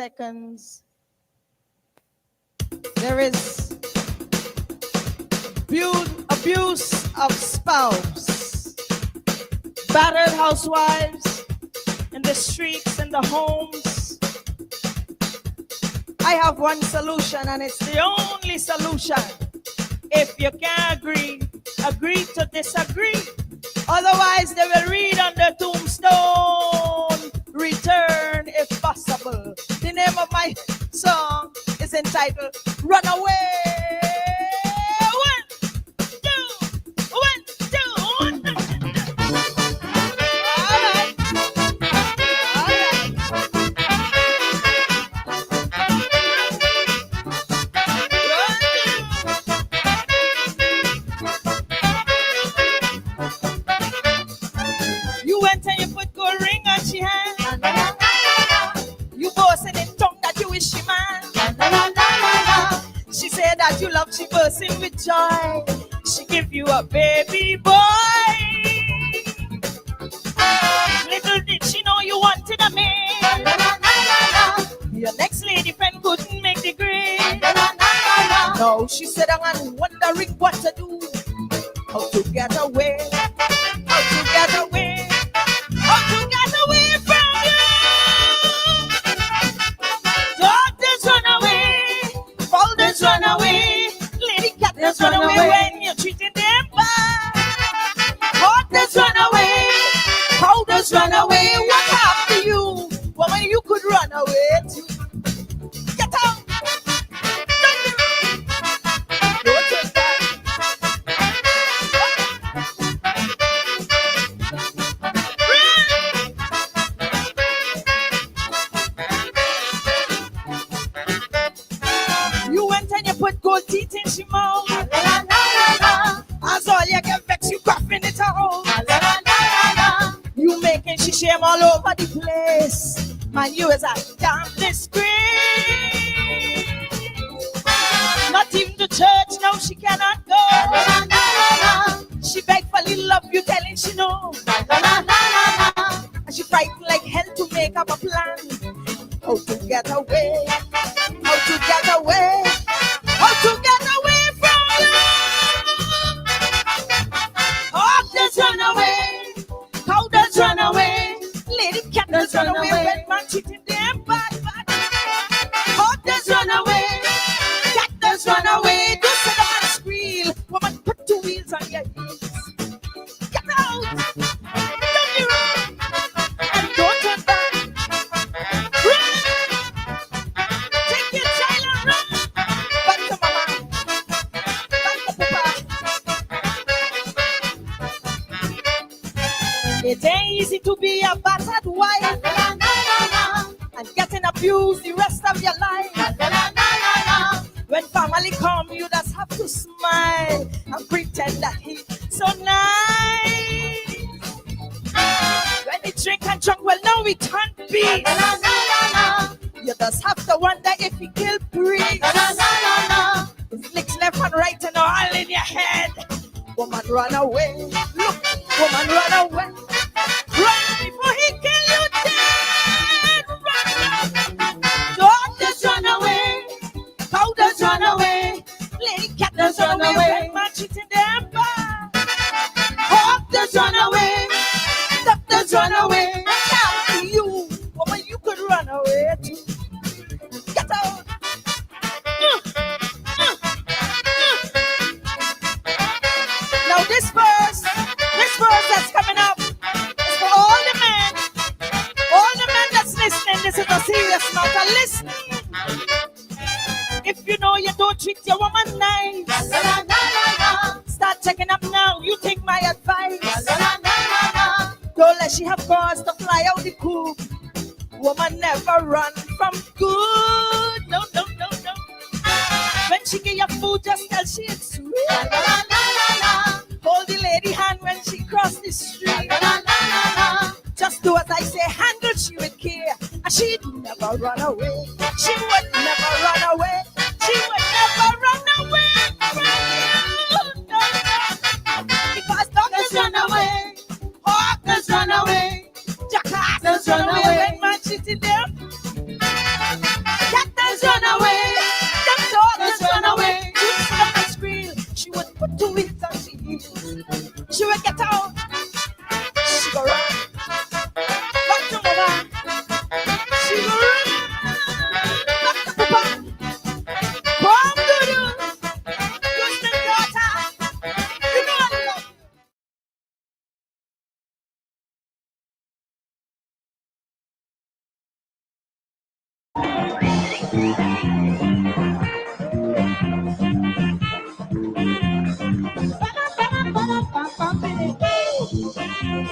seconds. There is abuse of spouse, battered housewives in the streets and the homes. I have one solution, and it's the only solution. If you can't agree to disagree. Otherwise, they will read on the tombstone, return if possible. The name of my song is entitled Runaway. You love, she bursting with joy. She give you a baby boy. Little did she know you wanted a man. Your next lady friend couldn't make the grade. No, she said I'm wondering what to do. How to get away. How to get away. How to get away from you. Daughters run away. Fathers run away. Just run away when you're treating them bad. Daughters run away. Powders run away. What happened to you? Woman, you could run away too. Get out. Don't take that. You went and you put gold teeth in she mouth. As all you can vex, you coughing it out. You making she shame all over the place. Man, you is a damn disgrace. Not even to church, now she cannot go. She beg for little love, you telling she no. And she fighting like hell to make up a plan. How to get away. How to get away. How to get away from you. Daughters run away. Powders run away. Lady cat run away when man cheating them bad. Daughters run away. Cat run away. Don't say the man squeal. Woman, put two wheels on your heels. Get out. Don't be wrong. And don't turn back. Run. Take your child and run. Back to mama. Back to papa. It ain't easy to be a battered wife and getting abused the rest of your life. When family come, you just have to smile and pretend that he's so nice. When they drink and drunk, well, now we can't be. You just have to wonder if he kill breeze. His licks left and right and all in your head. Woman, run away. Look, woman, run away. Run before he kill you dead. Run. Daughters run away. Powders run away. Lady cat does run away. Man cheating them bad. Daughters run away. Doctors run away. Now you, woman, you could run away too. Get out. Now this verse that's coming up is for all the men that's listening. This is a serious matter. Listen. If you know you don't treat your woman nice, start checking up now. You take my advice. Don't let she have cause to fly out the coop. Woman never run from good. No. When she give you food, just tell she it's sweet. Hold the lady hand when she cross the street. Just do as I say, handle she with care. And she'd never run away. She would never run away. She would never run away from you. No. Because dogs run away. Hawkers run away. Jackasses run away. When man cheating them. to it and she will get out. She go run. Back to mama. She go run. Back to papa. Come to you. Good daughter. You know I love you.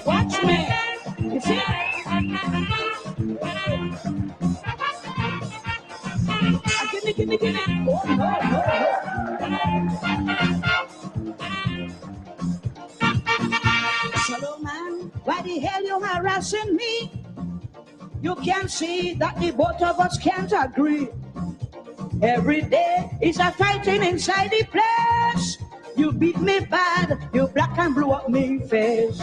Watch me. You see? Give me. Oh, no. Hello, man. Why the hell you harassing me? You can see that the both of us can't agree. Every day is a fighting inside the place. You beat me bad, you black and blue up me face.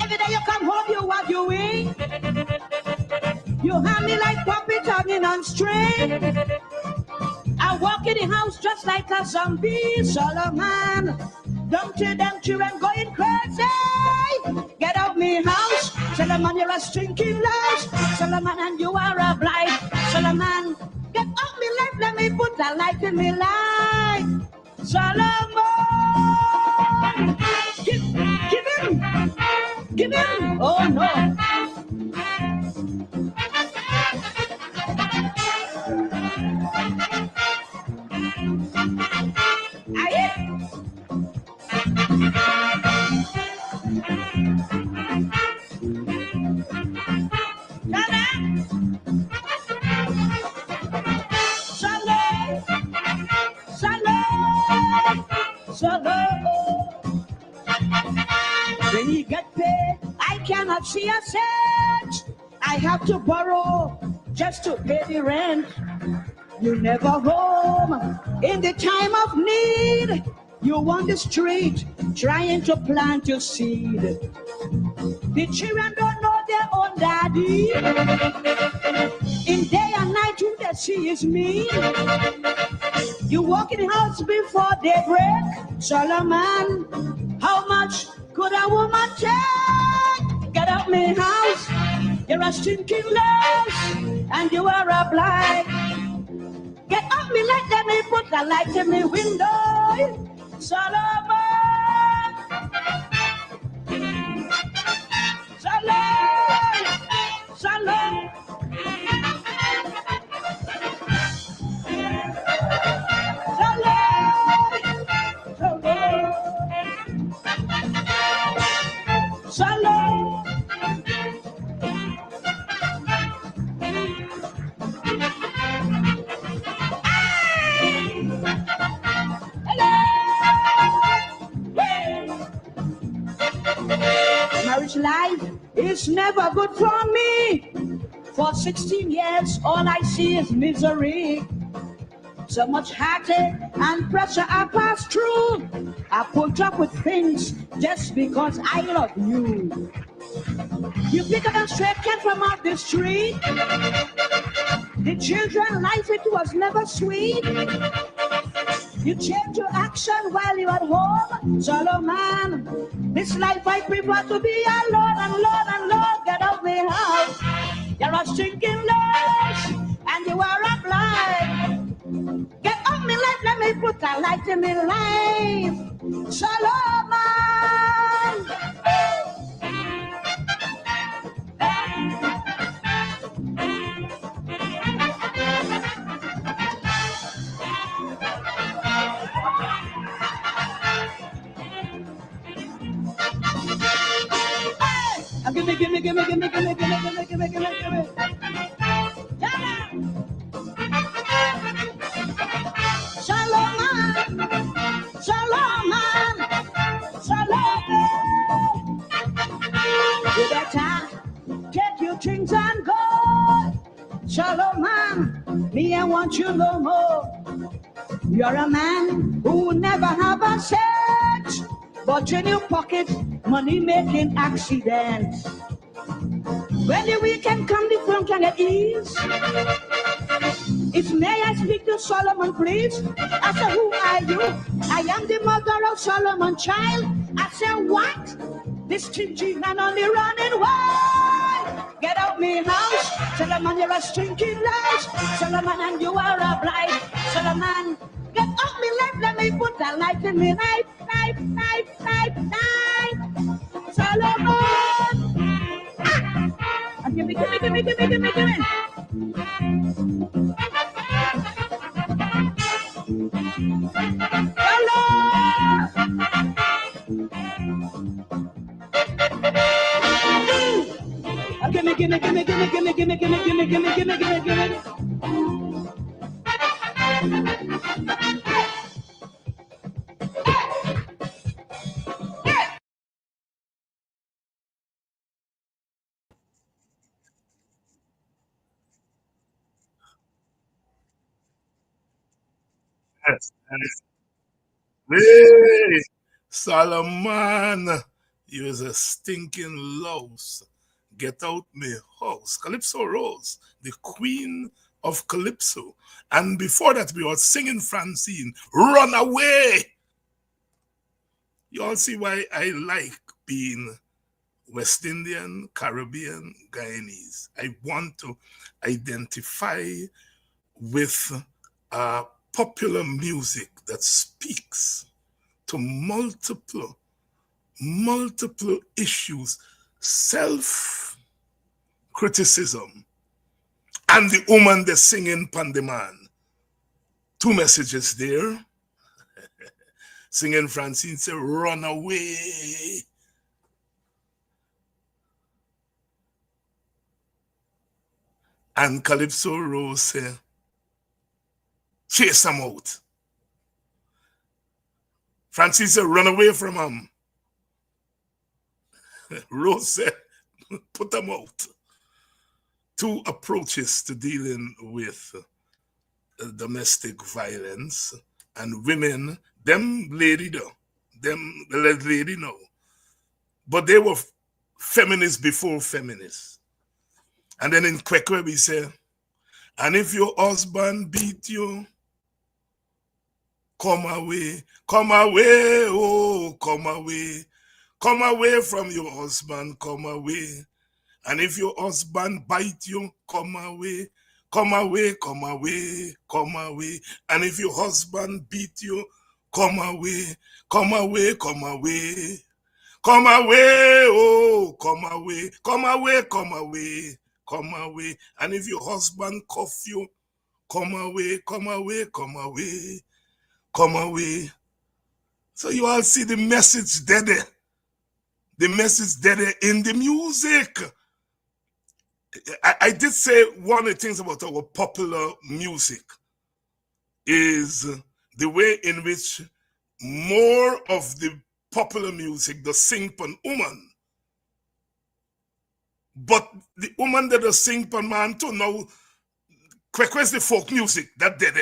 Every day you come home, you what you eat. You hand me like puppet hanging on string. I walk in the house just like a zombie. Solomon, dumpty and going crazy. Get out me house. Solomon, you're a stinking lies. Solomon, and you are a blight. Solomon, get out me life, let me put a light in me life. Solomon, give him. Oh no. When you get paid, I cannot see a cent. I have to borrow just to pay the rent. You never home in the time of need. You on the street trying to plant your seed. The children don't know their own daddy. In day and night, who they see is me. You walk in the house before daybreak. Solomon, how much could a woman take? Get out my house. You're a stinking lass, and you are a blind. Get up me light, let me put the light in my window. Solomon, Solomon. Marriage life is never good for me. For 16 years, all I see is misery. So much heartache and pressure I pass through. I put up with things just because I love you. You pick up a stray cat from out the street. The children's life, it was never sweet. You change your action while you're at home. Solomon, this life I prefer to be alone and Lord, get out my house. You're a stinking lass, and you are a blind. Get up me life, let me put a light in my life. Solomon. Give me. Solomon. You better take your things and go. Solomon, me I want you no more. You're a man who never have a cent, but in your pocket, money making accidents. When the weekend come, the phone can get ease. If may I speak to Solomon, please? I said, who are you? I am the mother of Solomon child. I said, what? This stingy man only running wild. Get out me house. Solomon, you're a stinking light. Solomon, and you are a blind. Solomon, get off me life. Let me put a light in me life. Solomon. Gimme. Gimme. Yes. Hey, Solomon, you is a stinking louse. Get out me house. Calypso Rose, the queen of Calypso. And before that, we were singing Francine, Run Away. You all see why I like being West Indian, Caribbean, Guyanese. I want to identify with popular music that speaks to multiple issues, self-criticism, and the woman that's singing pan the man. Two messages there. Singing Francine say, run away. And Calypso Rose say, chase him out. Francine said, run away from him. Rose said, put him out. Two approaches to dealing with domestic violence, and women, them lady though, them the lady know. But they were feminists before feminists. And then in Kwekwe we say, and if your husband beat you, come away, oh, come away from your husband, come away. And if your husband bite you, come away. And if your husband beat you, come away. Oh, come away. And if your husband cuff you, come away. So you all see the message there. The message there in the music. I did say one of the things about our popular music is the way in which more of the popular music does sing pan woman. But the woman that does sing pan man too now, where's the folk music that did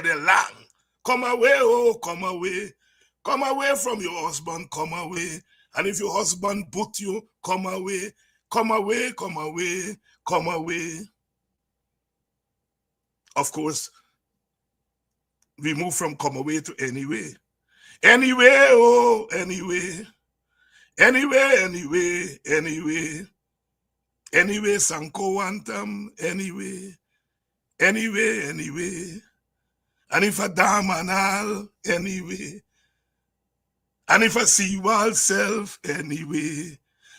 long. Come away, oh, come away. Come away from your husband, come away. And if your husband boot you, come away. Of course, we move from come away to anyway. Anyway, oh, anyway. Anyway, Sanko Wantam, anyway. And if a damn and all, anyway. And if I see you all self, anyway.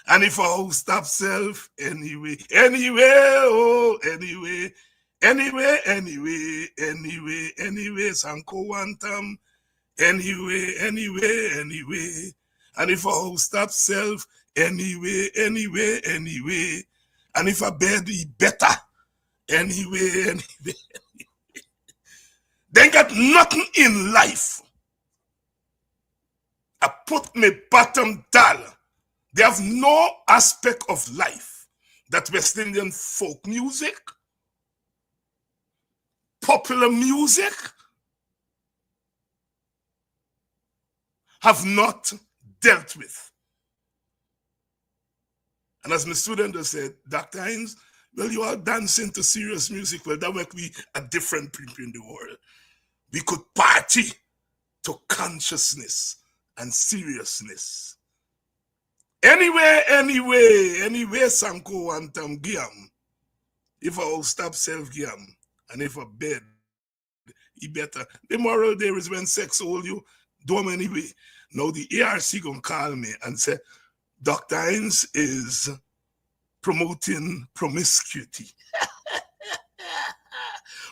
And if a house stop self, anyway. Anyway, Sanko Wantam, anyway. And if a house stop self, anyway. And if a bed be better, anyway. They got nothing in life. I put my bottom dollar. They have no aspect of life that West Indian folk music, popular music, have not dealt with. And as my student has said, Dr. Hines, Well, you are dancing to serious music. Well, that might be a different people in the world. We could party to consciousness and seriousness. Anyway, Sanko Wantam Giam. If I will stop self Giam and if a bed, he better. The moral there is when sex hold you, do them anyway. Now the ARC gonna call me and say, Dr. Hines is promoting promiscuity.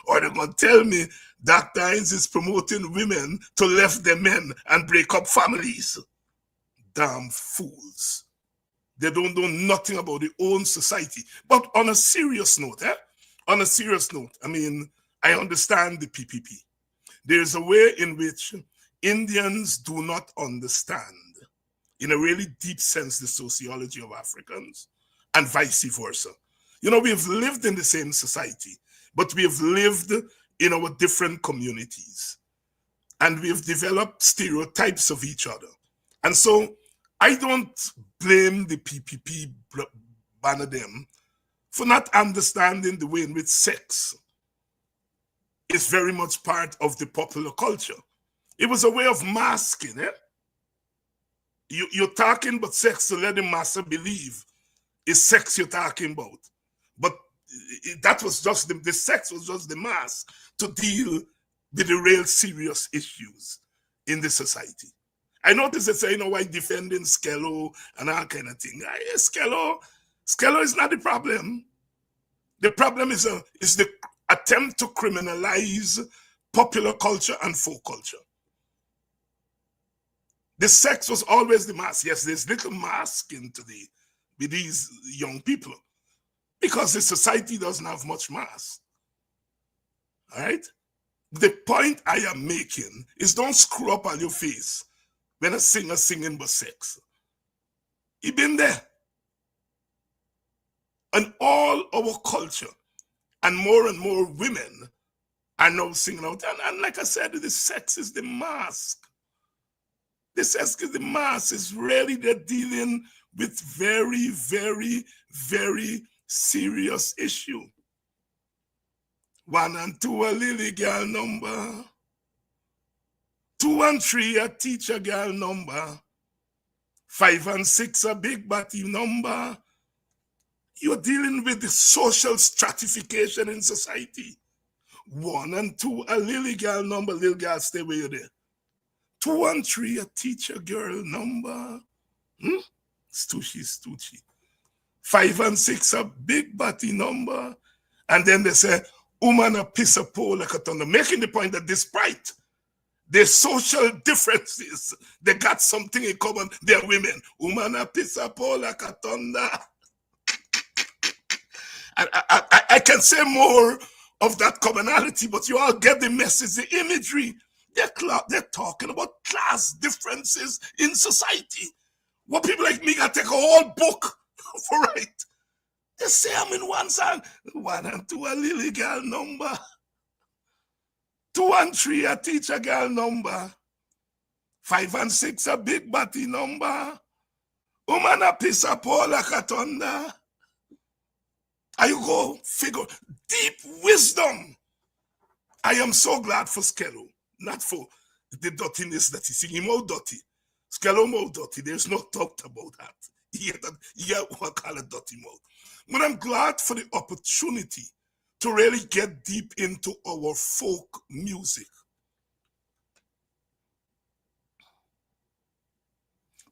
Or they're going to tell me Dr. Hines is promoting women to left their men and break up families. Damn fools. They don't know nothing about their own society. But on a serious note, On a serious note, I mean, I understand the PPP. There's a way in which Indians do not understand, in a really deep sense, the sociology of Africans, and vice versa. You know, we've lived in the same society, but we have lived in our different communities, and we have developed stereotypes of each other. And so I don't blame the PPP banner them for not understanding the way in which sex is very much part of the popular culture. It was a way of masking, You're talking about sex to let the master believe it's sex you're talking about. But that was just the sex was just the mask to deal with the real serious issues in the society. I noticed they say, why defending Skello and all kind of thing. Skello is not the problem. The problem is the attempt to criminalize popular culture and folk culture. The sex was always the mask. Yes, there's little masking today with these young people because the society doesn't have much mask. All right? The point I am making is don't screw up on your face when a singer singing about sex. He been there. And all our culture and more women are now singing out. And like I said, the sex is the mask. The sex is the mask. Is really they're dealing with very, very, very serious issue. 1 and 2 a lily girl number. 2 and 3 a teacher girl number. 5 and 6 a big body number. You're dealing with the social stratification in society. 1 and 2 a lily girl number. Little girl, stay where you're there. 2 and 3 a teacher girl number. Stoochie. 5 and 6 a big body number. And then they say, woman a piss a pole like a thunder. Making the point that despite their social differences, they got something in common. They're women. Woman a piss a pole like a thunder. I can say more of that commonality, but you all get the message, the imagery. They're talking about class differences in society. What people like me got to take a whole book for it. They say I'm in one song. 1 and 2 a lily girl number. 2 and 3 a teacher girl number. 5 and 6 a big body number. Woman a piss a pole like a thunder. And you go figure deep wisdom. I am so glad for Skello, not for the dirtiness that he's singing. More dirty. Skello more dirty. There's no doubt about that. Yeah, what call it dirty mouth. But I'm glad for the opportunity to really get deep into our folk music.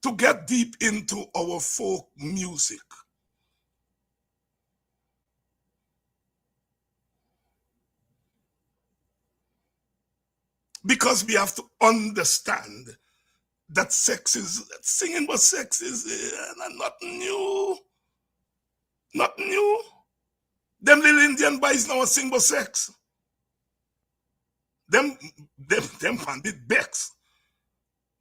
To get deep into our folk music. Because we have to understand that singing about sex is nothing new. Not new. Them little Indian boys now sing about sex. Them pandit becks.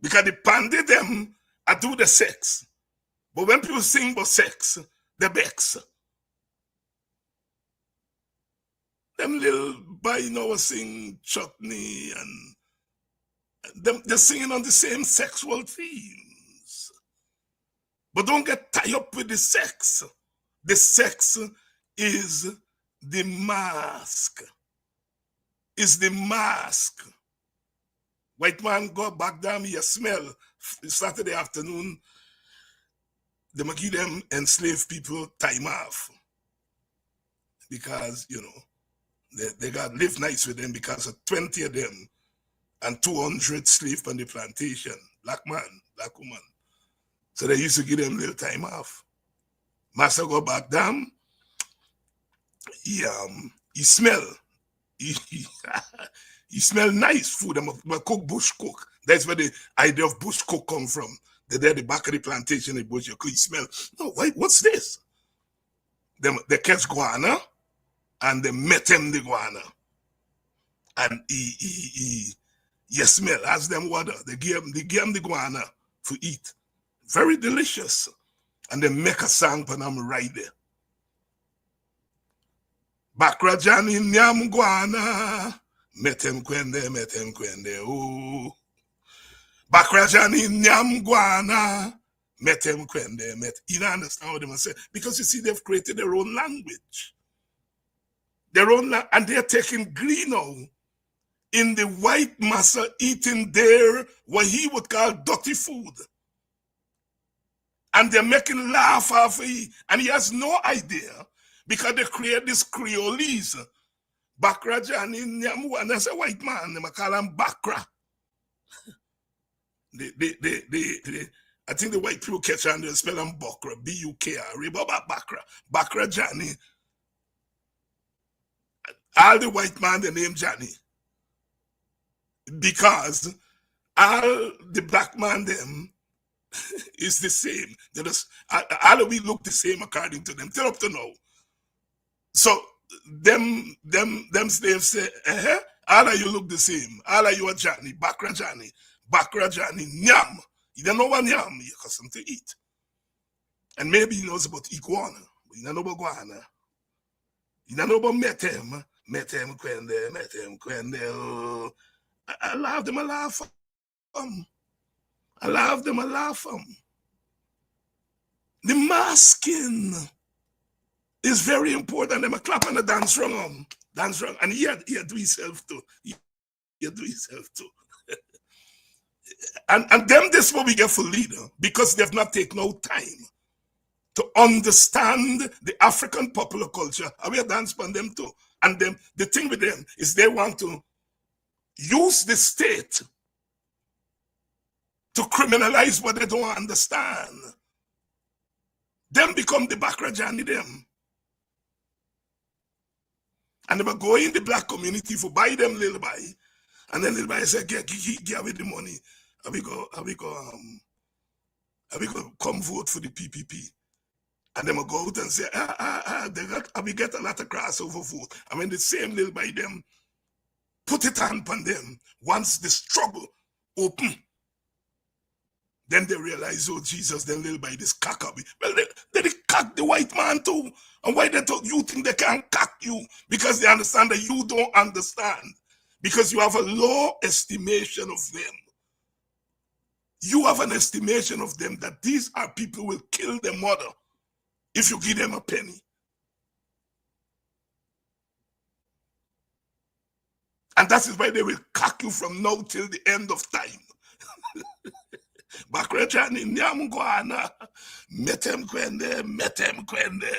Because the pandit them I do the sex. But when people sing about sex, they becks. Them little boys now sing chutney and they're singing on the same sexual themes. But don't get tied up with the sex. The sex is the mask. Is the mask. White man go back down, you smell. Saturday afternoon, they might give them enslaved people time off. Because, they got live nice with them because of 20 of them and 200 slaves on the plantation. Black man, black woman. So they used to give them little time off. Master go back down, he smell. He smell nice food. I'm cook bush cook. That's where the idea of bush cook come from. They're there, the back of the plantation, the bush, you smell. No, wait, what's this? They catch guana and they met him the guana. And he smell as them water. They give him the guana for eat. Very delicious. And they make a song for them right there. Bakrajani nyam guana. Metem kwende, oh. Bakrajani nyam guana. Metem kwende, You don't understand what they must say? Because you see, they've created their own language. And they're taking green now in the white massa eating their, what he would call dirty food. And they're making laugh off it. And he has no idea because they create this Creolese. Bakra Johnny Nyamu, and that's a white man, they call him Bakra. I think the white people catch on, they spell him Bakra, B-U-K-R, Bakra. Bakra Johnny. All the white man, they name Johnny. Because all the black man, them, is the same. All of we look the same according to them. Till up to now. So them slaves say, all of you look the same. All of you are Johnny, Bakra Johnny, Nyam. You don't know what Nyam, you got something to eat. And maybe he knows about iguana, but you don't know about guana. You don't know about metem kwende. Oh. I love them, I laugh. I love them, I laugh. The masking is very important. Them a clap and a dance wrong. And he had do himself too. He do himself too. and them this is what we get for leader because they've not taken no time to understand the African popular culture. And we are dance on them too. And them, the thing with them is they want to use the state to criminalize what they don't understand. Them become the Bakrajani them. And they will go in the black community for buy them little buy. And then little buy say, give away the money. And we go come vote for the PPP. And then will go out and say, we get a lot of crossover vote. I mean, the same little buy them, put it on them. Once the struggle open, then they realize, oh, Jesus, then little by this cock up. Well, they cock the white man too. And why you think they can't cock you? Because they understand that you don't understand. Because you have a low estimation of them. You have an estimation of them that these are people who will kill their mother if you give them a penny. And that is why they will cock you from now till the end of time. Bakrechani nyamguana, metem kwende.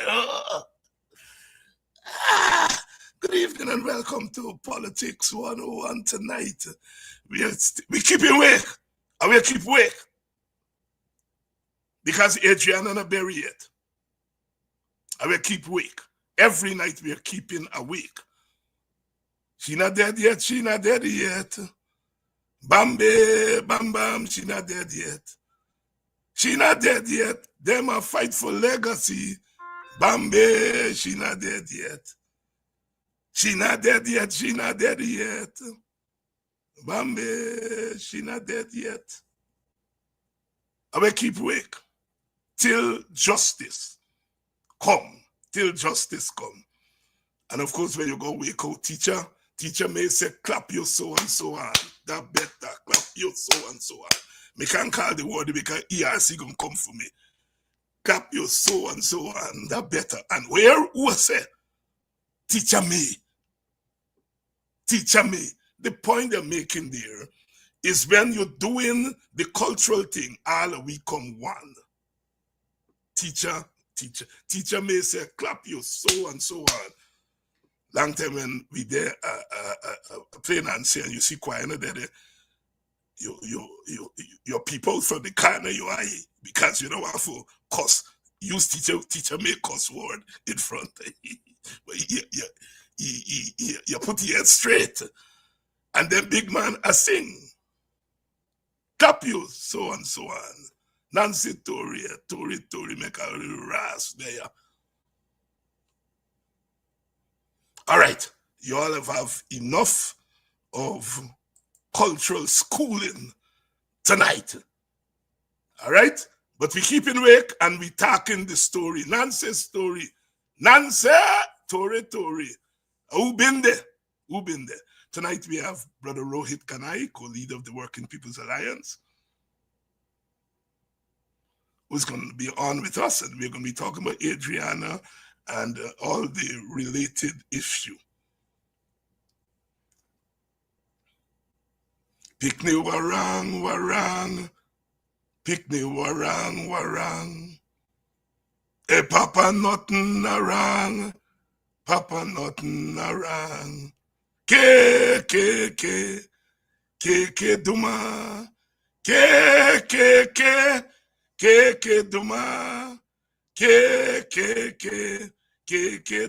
Good evening and welcome to Politics 101 tonight. We keep awake. And we keep awake. Because Adriana not buried yet. And we keep awake. Every night we are keeping awake. She not dead yet, she not dead yet. Bambe, bam bam, she not dead yet. She not dead yet. Them a fight for legacy. Bambe, she not dead yet. She not dead yet, she not dead yet. Bambe, she not dead yet. I will keep awake till justice come. Till justice come. And of course, when you go wake out, teacher may say, clap you so and so on. That better, clap you so and so on. Me can't call the word because ERC gonna come for me. clap you so and so on, that better. And where who say, teacher me. Teacher me. The point they're making there is when you're doing the cultural thing, all we come one. Teacher may say, clap you so and so on. Long time when we there playing and saying, you see choir there, your people from the corner you are, because you don't want to cuss. Use teacher may cuss word in front. But you put your head straight. And then big man a sing. Clap you so and so on. Nancy Tory make a little rasp there. All right, you all have enough of cultural schooling tonight. All right, but we keep in wake and we talking the story. Nancy's story. Nancy Tory. Who been there? Tonight we have Brother Rohit Kanhai, co-leader of the Working People's Alliance, who's going to be on with us, and we're going to be talking about Adriana and all the related issue. Pickney warang. Pickney warang. Hey, Papa nothing narang. Papa nothing narang. Ke duma. Ke duma. Ke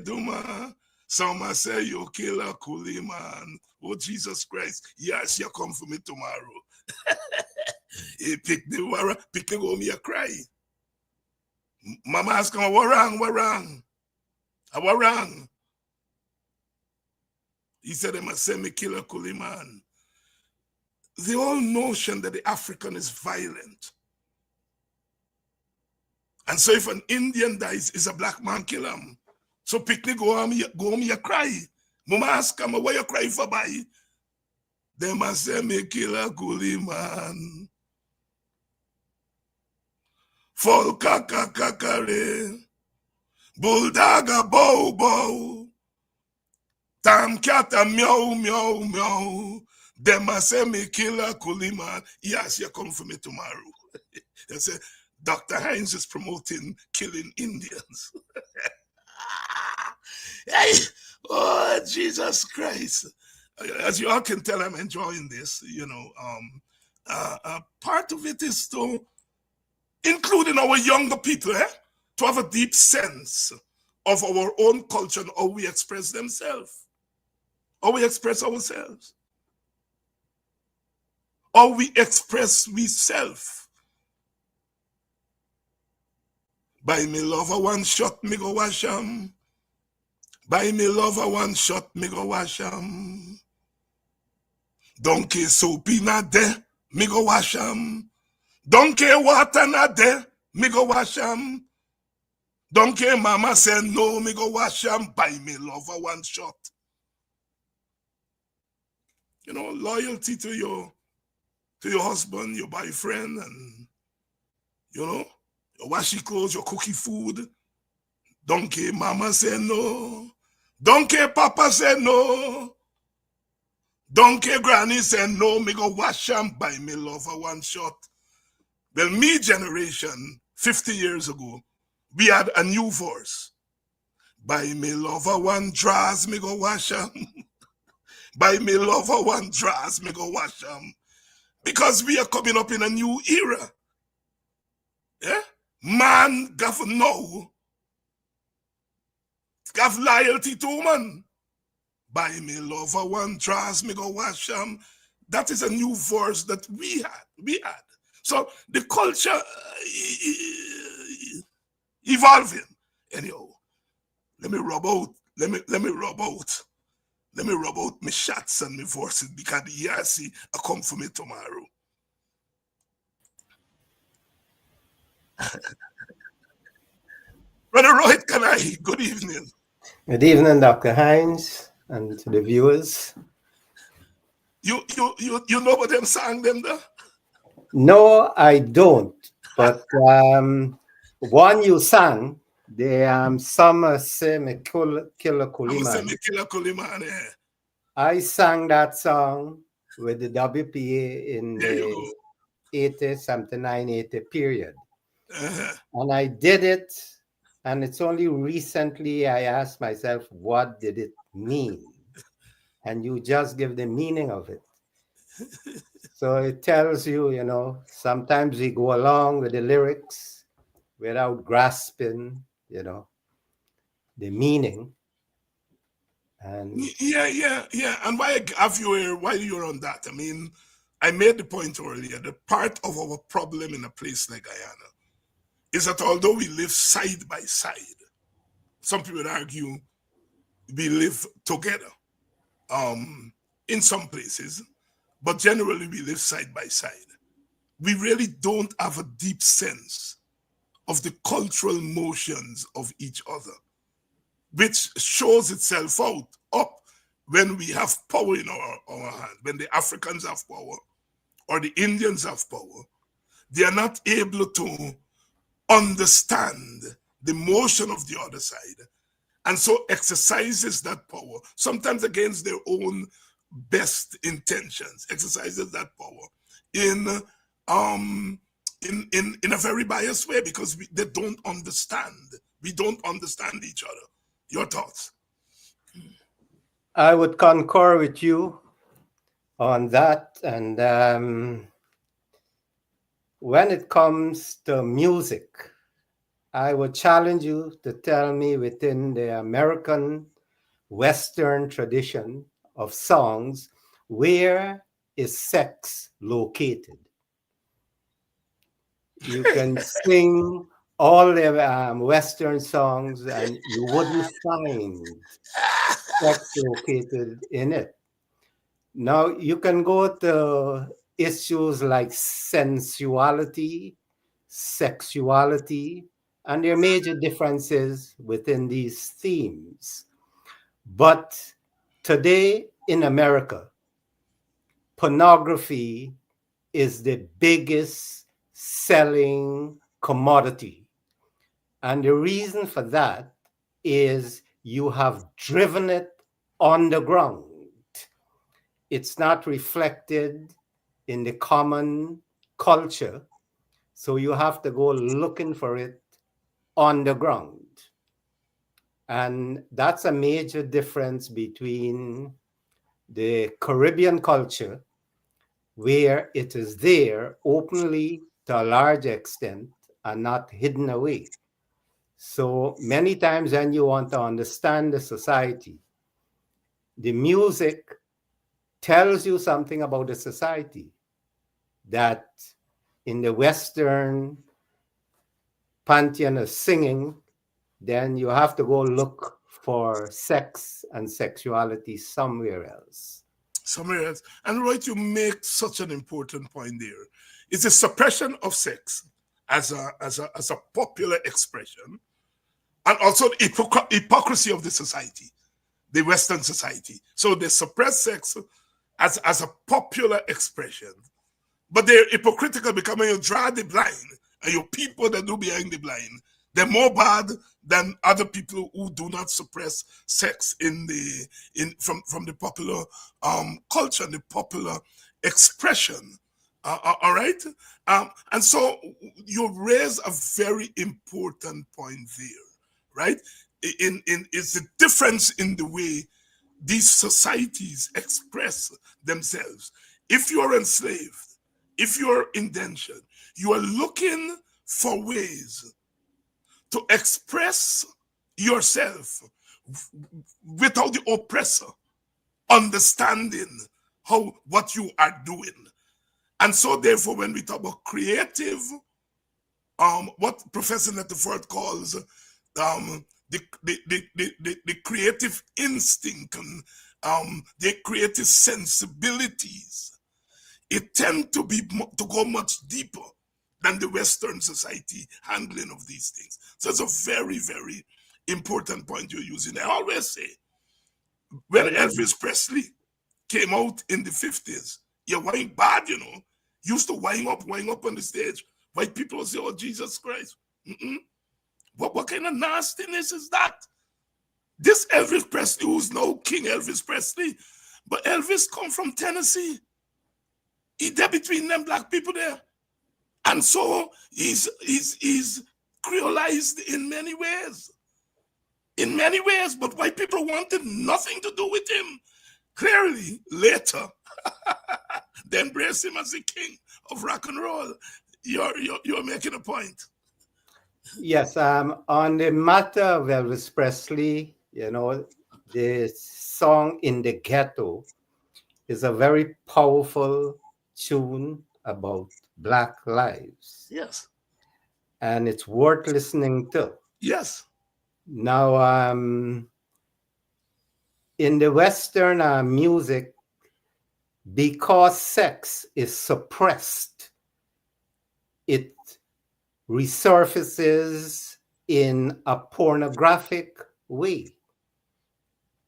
duma. Some say you kill a coolie man. Oh Jesus Christ, yes, you come for me tomorrow. He pick the go me a cry. Mama ask him, what wrong? He said, they must say me kill a coolie man. The whole notion that the African is violent. And so if an Indian dies, is a black man kill him. So picnic go home, you cry. Mama ask him, why you cry for by? They must say me kill a coolie man. Folka kakakare. Bulldaga bow. Tam kata meow. They must say me kill a coolie man. Yes, you come for me tomorrow. They say, Dr. Hines is promoting killing Indians. Hey, oh, Jesus Christ. As you all can tell, I'm enjoying this, part of it is to, including our younger people, to have a deep sense of our own culture and how we express themselves, how we express ourselves, how we express we self. By me lover one shot, me go wash 'em. By me lover one shot, me go wash 'em. Donkey soap in a day, me go wash 'em. Donkey water na day, me go wash 'em. Donkey mama say no, me go wash 'em. By me lover one shot. Loyalty to your husband, your boyfriend, and your washy clothes, your cookie food. Donkey mama say no. Donkey papa say no. Donkey granny say no. Me go wash 'em. By me lover one shot. Well, me generation, 50 years ago, we had a new verse. By me lover one draws, me go wash 'em. By me lover one draws, me go wash 'em. Because we are coming up in a new era. Yeah? Man got to know. Got loyalty to woman. By me lover one draws, me go wash 'em. That is a new verse that we had. So the culture evolving. Anyhow, let me rub out my shots and my verses because the Yasi are come for me tomorrow. Brother Rohit Kanhai, good evening. Good evening, Dr. Hines, and to the viewers. You know what them sang them there? No, I don't. But One you sang, the Summer Se Me Killer I'm gonna say me Kuliman. killer Kuliman, yeah. I sang that song with the WPA in There you the go. 80, 79, 80 period. Uh-huh. And I did it, and it's only recently I asked myself, what did it mean? And you just give the meaning of it. So it tells you, sometimes we go along with the lyrics without grasping, the meaning. And Yeah. And why I have you here, why you're on that? I mean, I made the point earlier. The part of our problem in a place like Guyana is that although we live side by side, some people would argue we live together. In some places, but generally we live side by side. We really don't have a deep sense of the cultural motions of each other, which shows itself out up when we have power in our hand. When the Africans have power or the Indians have power, they are not able to understand the motion of the other side, and so exercises that power, sometimes against their own best intentions, exercises that power in in a very biased way because they don't understand. We don't understand each other. Your thoughts? I would concur with you on that. And when it comes to music, I would challenge you to tell me within the American Western tradition of songs, where is sex located? You can sing all the Western songs and you wouldn't find sex located in it. Now, you can go to issues like sensuality, sexuality, and there are major differences within these themes. But today in America, pornography is the biggest selling commodity. And the reason for that is you have driven it on the ground. It's not reflected in the common culture. So you have to go looking for it on the ground. And that's a major difference between the Caribbean culture, where it is there openly to a large extent and not hidden away. So many times when you want to understand the society, the music tells you something about the society that in the Western pantheon of singing, then you have to go look for sex and sexuality somewhere else. Somewhere else. And right, you make such an important point there. It's a suppression of sex as a popular expression, and also the hypocrisy of the society, the Western society. So they suppress sex as a popular expression, but they're hypocritical because when you draw the blind and you people that do behind the blind, they're more bad than other people who do not suppress sex from the popular culture, the popular expression. All right, and so you raise a very important point there, right? In is the difference in the way these societies express themselves. If you're enslaved, if you're indentured, you are looking for ways to express yourself without the oppressor understanding how what you are doing. And so therefore when we talk about creative, what Professor Netterford calls the creative instinct and the creative sensibilities, it tend to to go much deeper than the Western society handling of these things. So it's a very, very important point you're using. I always say, when Elvis Presley came out in the 50s, he whined bad, used to wind up on the stage. White people would say, oh, Jesus Christ. Mm-mm. What kind of nastiness is that? This Elvis Presley, who's no King Elvis Presley, but Elvis come from Tennessee. He there between them black people there. And so he's creolized in many ways. In many ways, but white people wanted nothing to do with him. Clearly, later, they embrace him as the king of rock and roll. You're making a point. Yes, on the matter of Elvis Presley, the song In the Ghetto is a very powerful tune about Black lives, Yes. and it's worth listening to. Yes. Now, in the Western music, because sex is suppressed, it resurfaces in a pornographic way.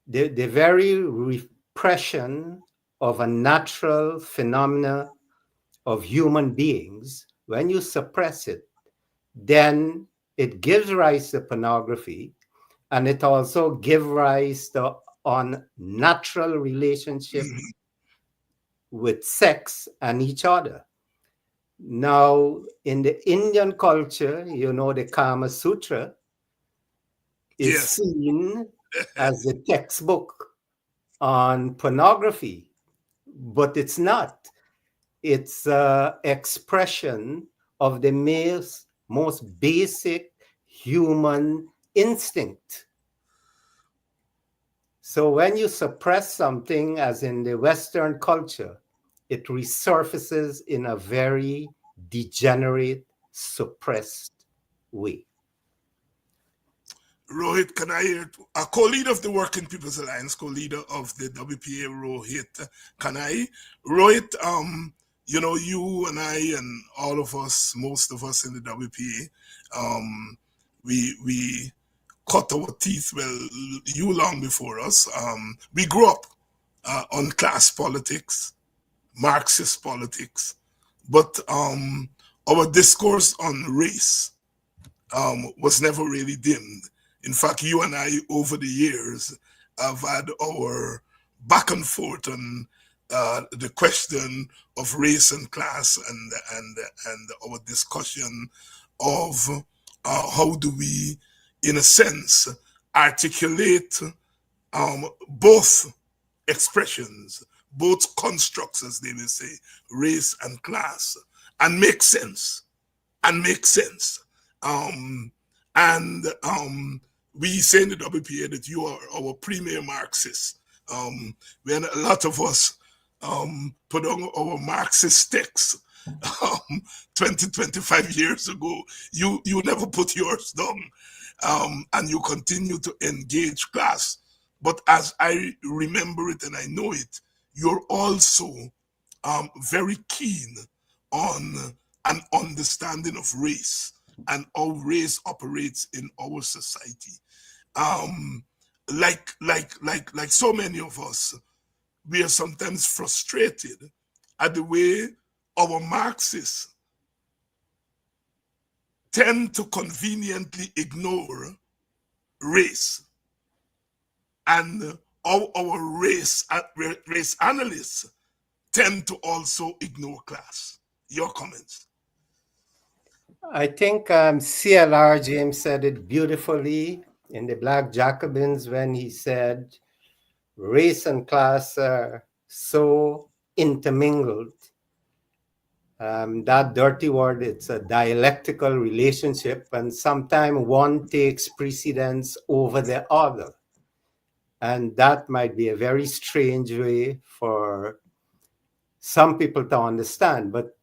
The very repression of a natural phenomena of human beings, when you suppress it, then it gives rise to pornography, and it also gives rise to unnatural relationship Mhm. with sex and each other. Now, in the Indian culture, the Kama Sutra is Yes. seen as a textbook on pornography, but it's not. It's an expression of the most basic human instinct. So when you suppress something, as in the Western culture, it resurfaces in a very degenerate, suppressed way. Rohit Kanhai, a co-leader of the Working People's Alliance, co-leader of the WPA, Rohit Kanhai. Rohit, you and I and all of us, most of us in the WPA, we cut our teeth, well, you long before us. We grew up on class politics, Marxist politics, but our discourse on race was never really dimmed. In fact, you and I, over the years, have had our back and forth on the question of race and class, and our discussion of how do we, in a sense, articulate both expressions, both constructs, as they will say, race and class, and make sense and make sense. Um, and we say in the WPA that you are our premier Marxist. When a lot of us put on our Marxist texts 20, 25 years ago, you never put yours down. And you continue to engage class. But as I remember it and I know it, you're also very keen on an understanding of race and how race operates in our society. Um, like so many of us, we are sometimes frustrated at the way our Marxists tend to conveniently ignore race, and how our race analysts tend to also ignore class. Your comments? I think CLR James said it beautifully in the Black Jacobins when he said, race and class are so intermingled. That dirty word, it's a dialectical relationship, and sometimes one takes precedence over the other. And that might be a very strange way for some people to understand, but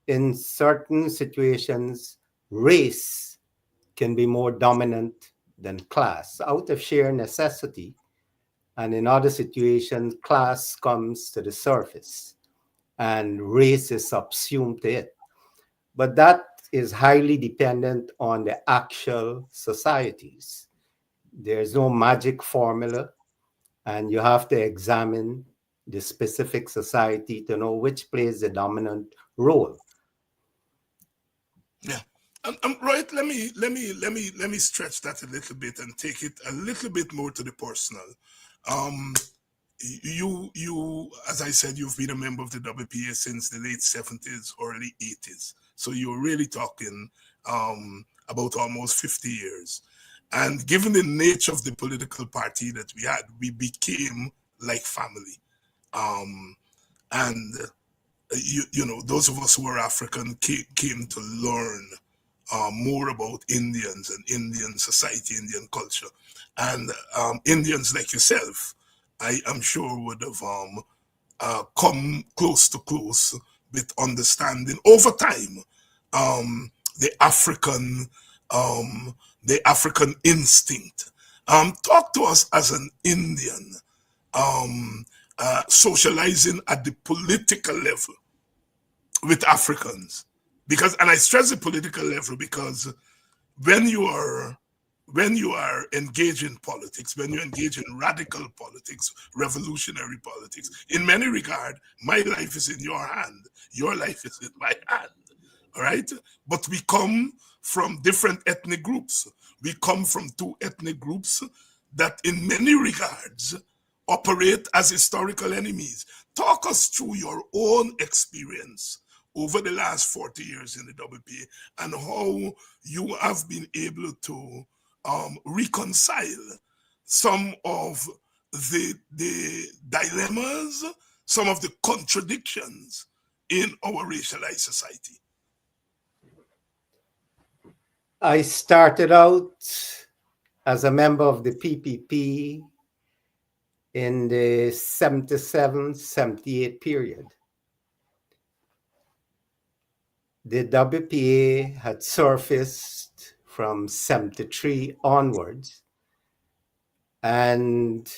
in certain situations, race can be more dominant than class out of sheer necessity. And in other situations, class comes to the surface and race is subsumed to it. But that is highly dependent on the actual societies. There's no magic formula, and you have to examine the specific society to know which plays the dominant role. Yeah. Right. Let me stretch that a little bit and take it a little bit more to the personal. Um, you, as I said, you've been a member of the WPA since the late 70s, early 80s. So you're really talking about almost 50 years. And given the nature of the political party that we had, we became like family. Um, and those of us who are African came to learn more about Indians and Indian society, Indian culture, and Indians like yourself, I am sure would have come close with understanding over time um, the African the African instinct. Talk to us as an Indian, um, socializing at the political level with Africans, because, and I stress the political level because when you are when you are engaged in politics, when you engage in radical politics, revolutionary politics, in many regard, my life is in your hand, your life is in my hand. All right, but we come from different ethnic groups. We come from two ethnic groups that in many regards operate as historical enemies. Talk us through your own experience over the last 40 years in the WPA and how you have been able to reconcile some of the dilemmas, some of the contradictions in our racialized society. I started out as a member of the PPP in the 77, 78 period. The WPA had surfaced from 73 onwards, and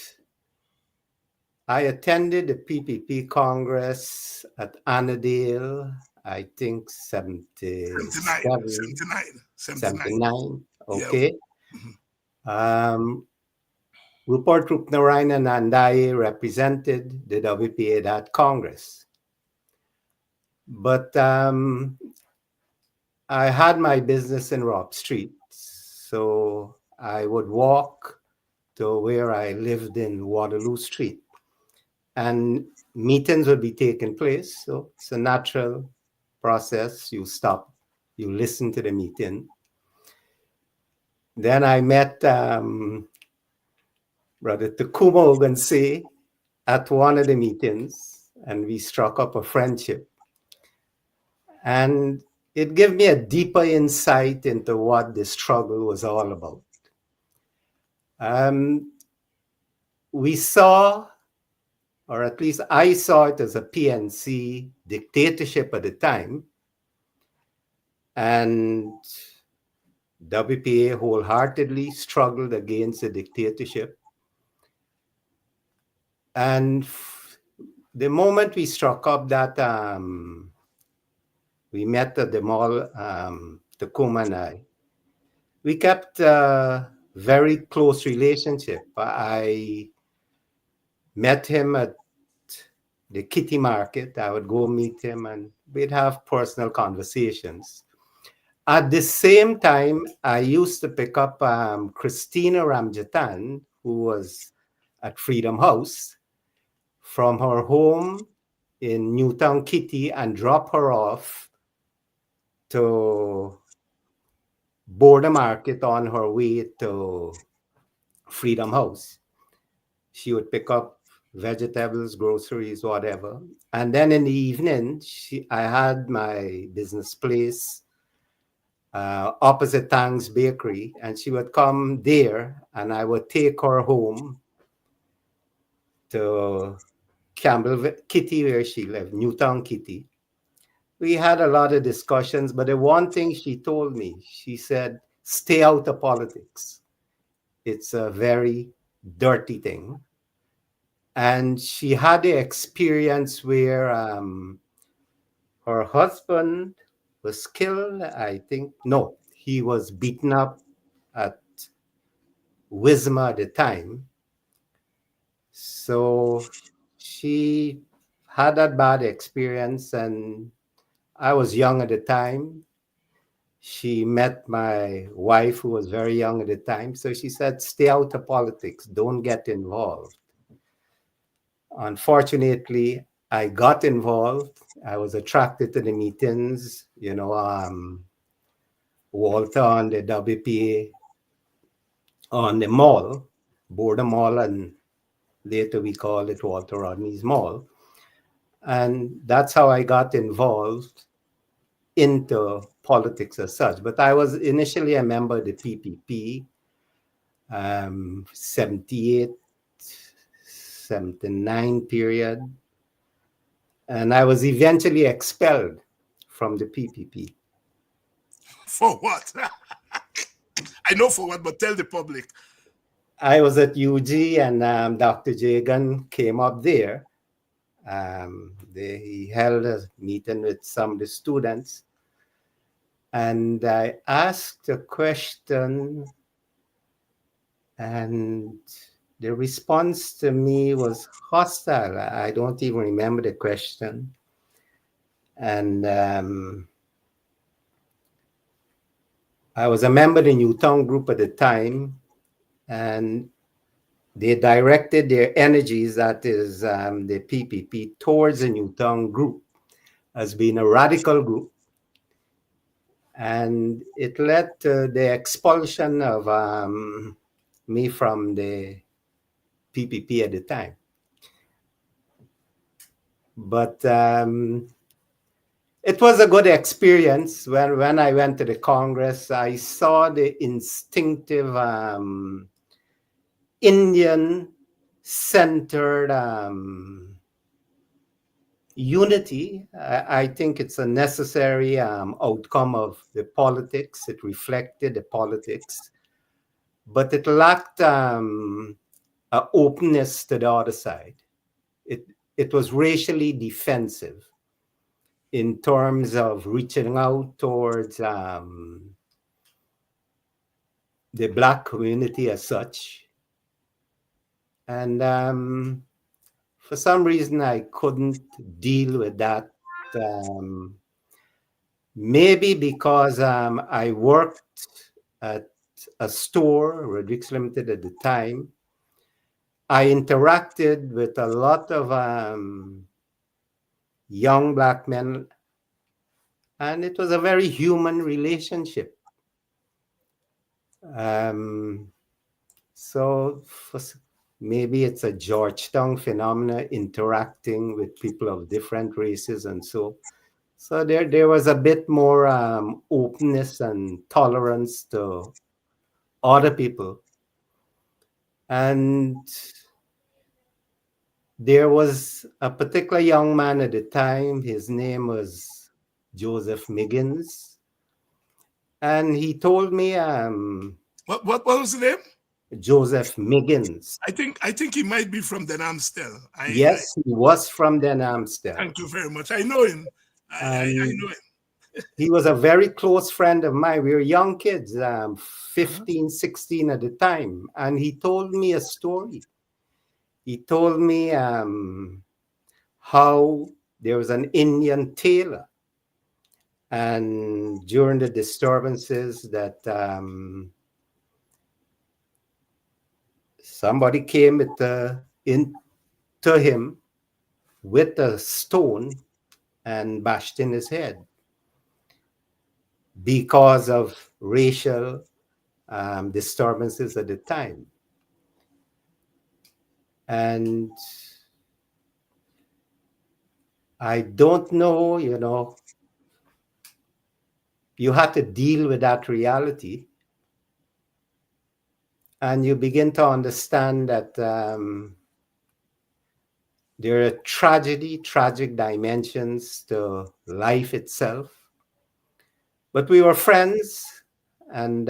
I attended the PPP Congress at Annandale, I think 79, 77, 79, 79. 79, Yeah. okay. Mhm. Rupert Rupnarine Nandaye represented the WPA at that Congress. But I had my business in Rob Street, so I would walk to where I lived in Waterloo Street, and meetings would be taking place. So it's a natural process. You stop, you listen to the meeting. Then I met Brother Takuma Ogunse at one of the meetings, and we struck up a friendship. And it gave me a deeper insight into what the struggle was all about. Um, we saw, or at least I saw it as a PNC dictatorship at the time, and WPA wholeheartedly struggled against the dictatorship. And the moment we struck up that, we met at the mall, Takuma and I, we kept a very close relationship. I met him at the kitty market. I would go meet him and we'd have personal conversations. At the same time, I used to pick up Christina Ramjatan, who was at Freedom House, from her home in Newtown Kitty and drop her off to Border Market on her way to Freedom House. She would pick up vegetables, groceries, whatever. And then in the evening, I had my business place opposite Tang's Bakery, and she would come there, and I would take her home to Campbell Kitty, where she lived, Newtown Kitty. We had a lot of discussions, but the one thing she told me, she said, stay out of politics. It's a very dirty thing. And she had the experience where her husband was killed, I think. No, he was beaten up at Wisma at the time. So she had that bad experience, and I was young at the time. she met my wife, who was very young at the time. So she said, stay out of politics, don't get involved. Unfortunately, I got involved. I was attracted to the meetings, Walter on the WPA on the mall, Border Mall, and later we called it Walter Rodney's Mall. And that's how I got involved into politics as such. But I was initially a member of the PPP, 78, 79 period. And I was eventually expelled from the PPP. For what? I know for what, but tell the public. I was at UG, and Dr. Jagan came up there. He held a meeting with some of the students, and I asked a question, and the response to me was hostile. I don't even remember the question. And I was a member of the Newtown group at the time, and they directed their energies, that is the PPP, towards the Newtown group as being a radical group. And it led to the expulsion of me from the PPP at the time. But it was a good experience. When I went to the Congress, I saw the instinctive Indian-centered unity. I think it's a necessary outcome of the politics. It reflected the politics, but it lacked openness to the other side. It was racially defensive in terms of reaching out towards the Black community as such. And for some reason, I couldn't deal with that. Maybe because I worked at a store, Redrix Limited at the time. I interacted with a lot of young Black men, and it was a very human relationship. So maybe it's a Georgetown phenomena, interacting with people of different races, and so there was a bit more openness and tolerance to other people. And there was a particular young man at the time. His name was Joseph Miggins, and he told me, What was the name? Joseph Miggins. I think he might be from Denham still. Yes, he was from Denham still. Thank you very much. I know him. I know him. He was a very close friend of mine. We were young kids, 15, 16 at the time. And he told me a story. He told me how there was an Indian tailor. And during the disturbances that somebody came into him with a stone and bashed in his head because of racial disturbances at the time. And I don't know, you had to deal with that reality. And you begin to understand that there are tragic dimensions to life itself. But we were friends, and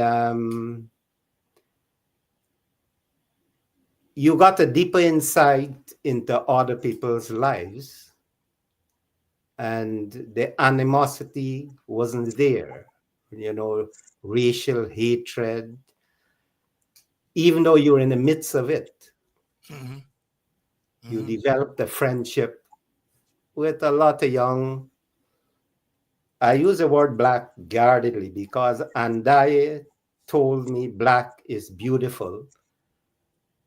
you got a deeper insight into other people's lives, and the animosity wasn't there, racial hatred, even though you're in the midst of it. Mm-hmm. Mm-hmm. You developed a friendship with a lot of young I use the word black guardedly because Andaye told me black is beautiful,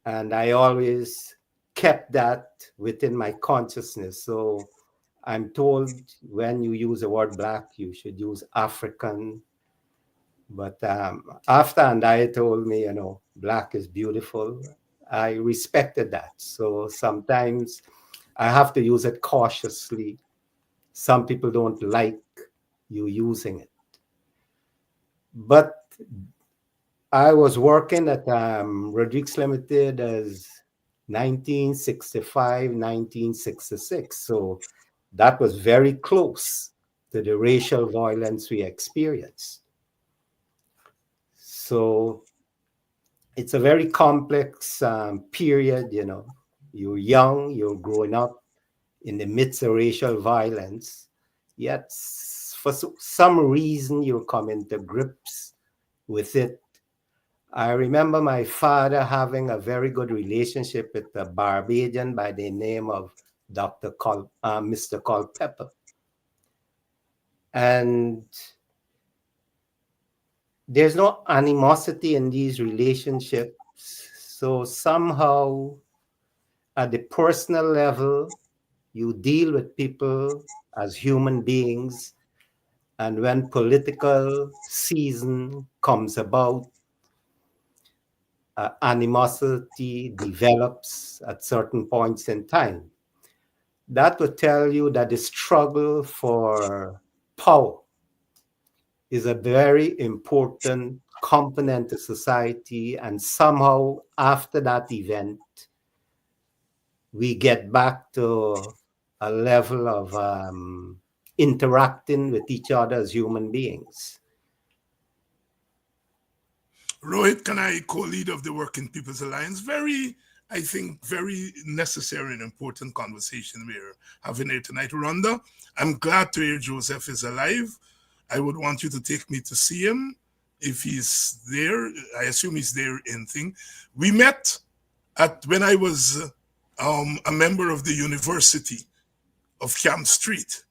and I always kept that within my consciousness. So I'm told when you use the word black, you should use African. But after Andaye told me, black is beautiful, I respected that. So sometimes I have to use it cautiously. Some people don't like you using it. But I was working at Rodriguez Limited as 1965, 1966. So that was very close to the racial violence we experienced. So it's a very complex period, You're young, you're growing up in the midst of racial violence, yet for some reason you're coming to grips with it. I remember my father having a very good relationship with a Barbadian by the name of Mr. Culpepper. And there's no animosity in these relationships. So somehow, at the personal level, you deal with people as human beings. And when political season comes about, animosity develops at certain points in time. That would tell you that the struggle for power is a very important component of society. And somehow, after that event, we get back to a level of interacting with each other as human beings. Rohit Kanhai, co-leader of the Working People's Alliance, I think, very necessary and important conversation we're having here tonight. Rhonda, I'm glad to hear Joseph is alive. I would want you to take me to see him if he's there. I assume he's there in thing. We met when I was a member of the University of Camp Street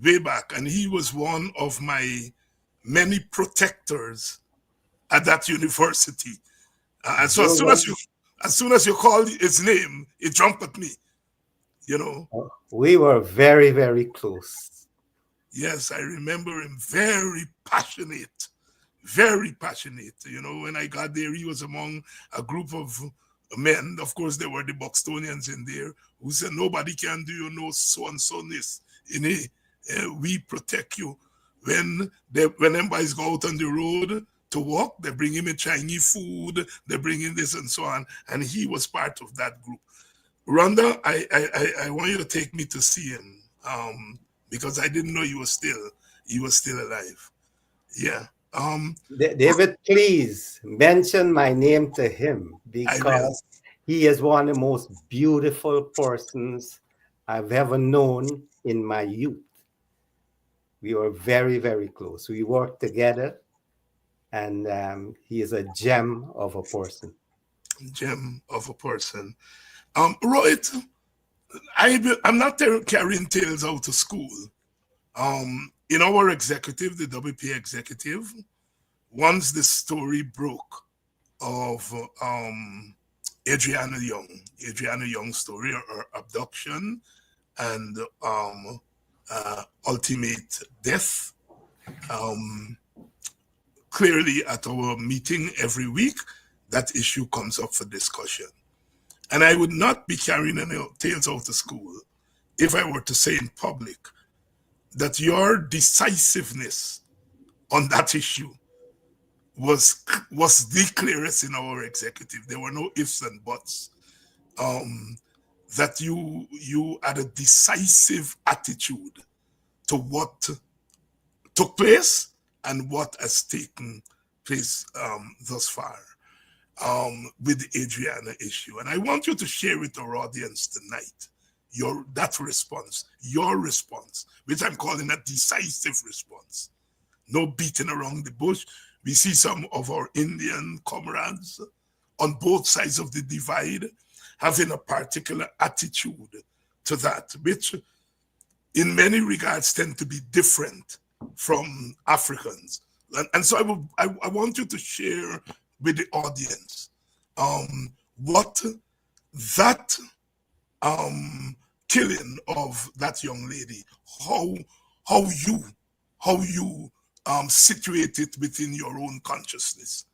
way back, and he was one of my many protectors at that university. And so as soon as you called his name, it jumped at me. We were very, very close. Yes, I remember him very passionate, very passionate. When I got there, he was among a group of men. Of course, there were the Buxtonians in there who said, nobody can do so and so this. We protect you. When everybody's go out on the road to walk, they bring him in Chinese food, they bring in this and so on. And he was part of that group. Rhonda, I want you to take me to see him because I didn't know he was still alive. Yeah. David, please mention my name to him because he is one of the most beautiful persons I've ever known in my youth. We were very, very close. We worked together, and he is a gem of a person. Gem of a person. Rohit, I'm not carrying tales out of school. In our executive, the WP executive, once the story broke of Adriana Young's story, her abduction and ultimate death, clearly at our meeting every week, that issue comes up for discussion. And I would not be carrying any tales out of school if I were to say in public that your decisiveness on that issue was the clearest in our executive. There were no ifs and buts. That you had a decisive attitude to what took place and what has taken place thus far with the Adriana issue. And I want you to share with our audience tonight your response, which I'm calling a decisive response. No beating around the bush. We see some of our Indian comrades on both sides of the divide having a particular attitude to that, which in many regards tend to be different from Africans. And so I want you to share with the audience what that um, killing of that young lady, how how you how you situate it within your own consciousness.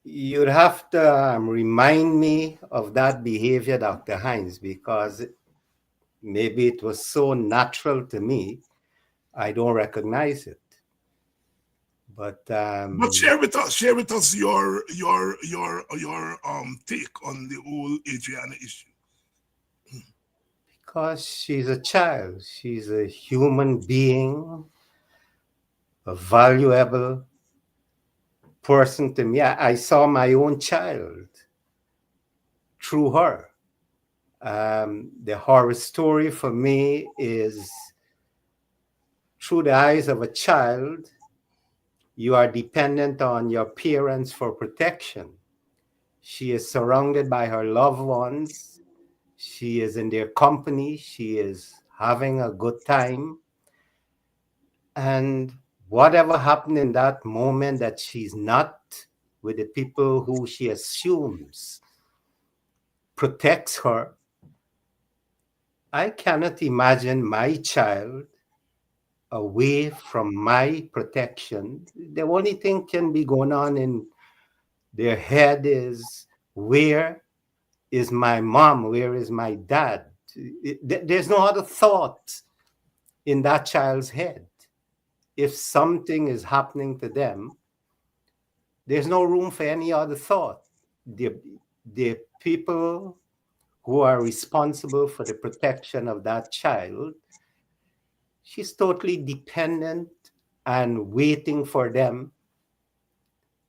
You'd have to remind me of that behavior, Dr. Hines, because maybe it was so natural to me, I don't recognize it. But But share with us your take on the whole Adriana issue. because she's a child, she's a human being, a valuable person to me. I saw my own child through her. The horror story for me is through the eyes of a child, you are dependent on your parents for protection. She is surrounded by her loved ones. She is in their company. She is having a good time. And whatever happened in that moment that she's not with the people who she assumes protects her, I cannot imagine my child away from my protection. The only thing can be going on in their head is, where is my mom? Where is my dad? There's no other thought in that child's head. If something is happening to them, there's no room for any other thought. The people who are responsible for the protection of that child, she's totally dependent and waiting for them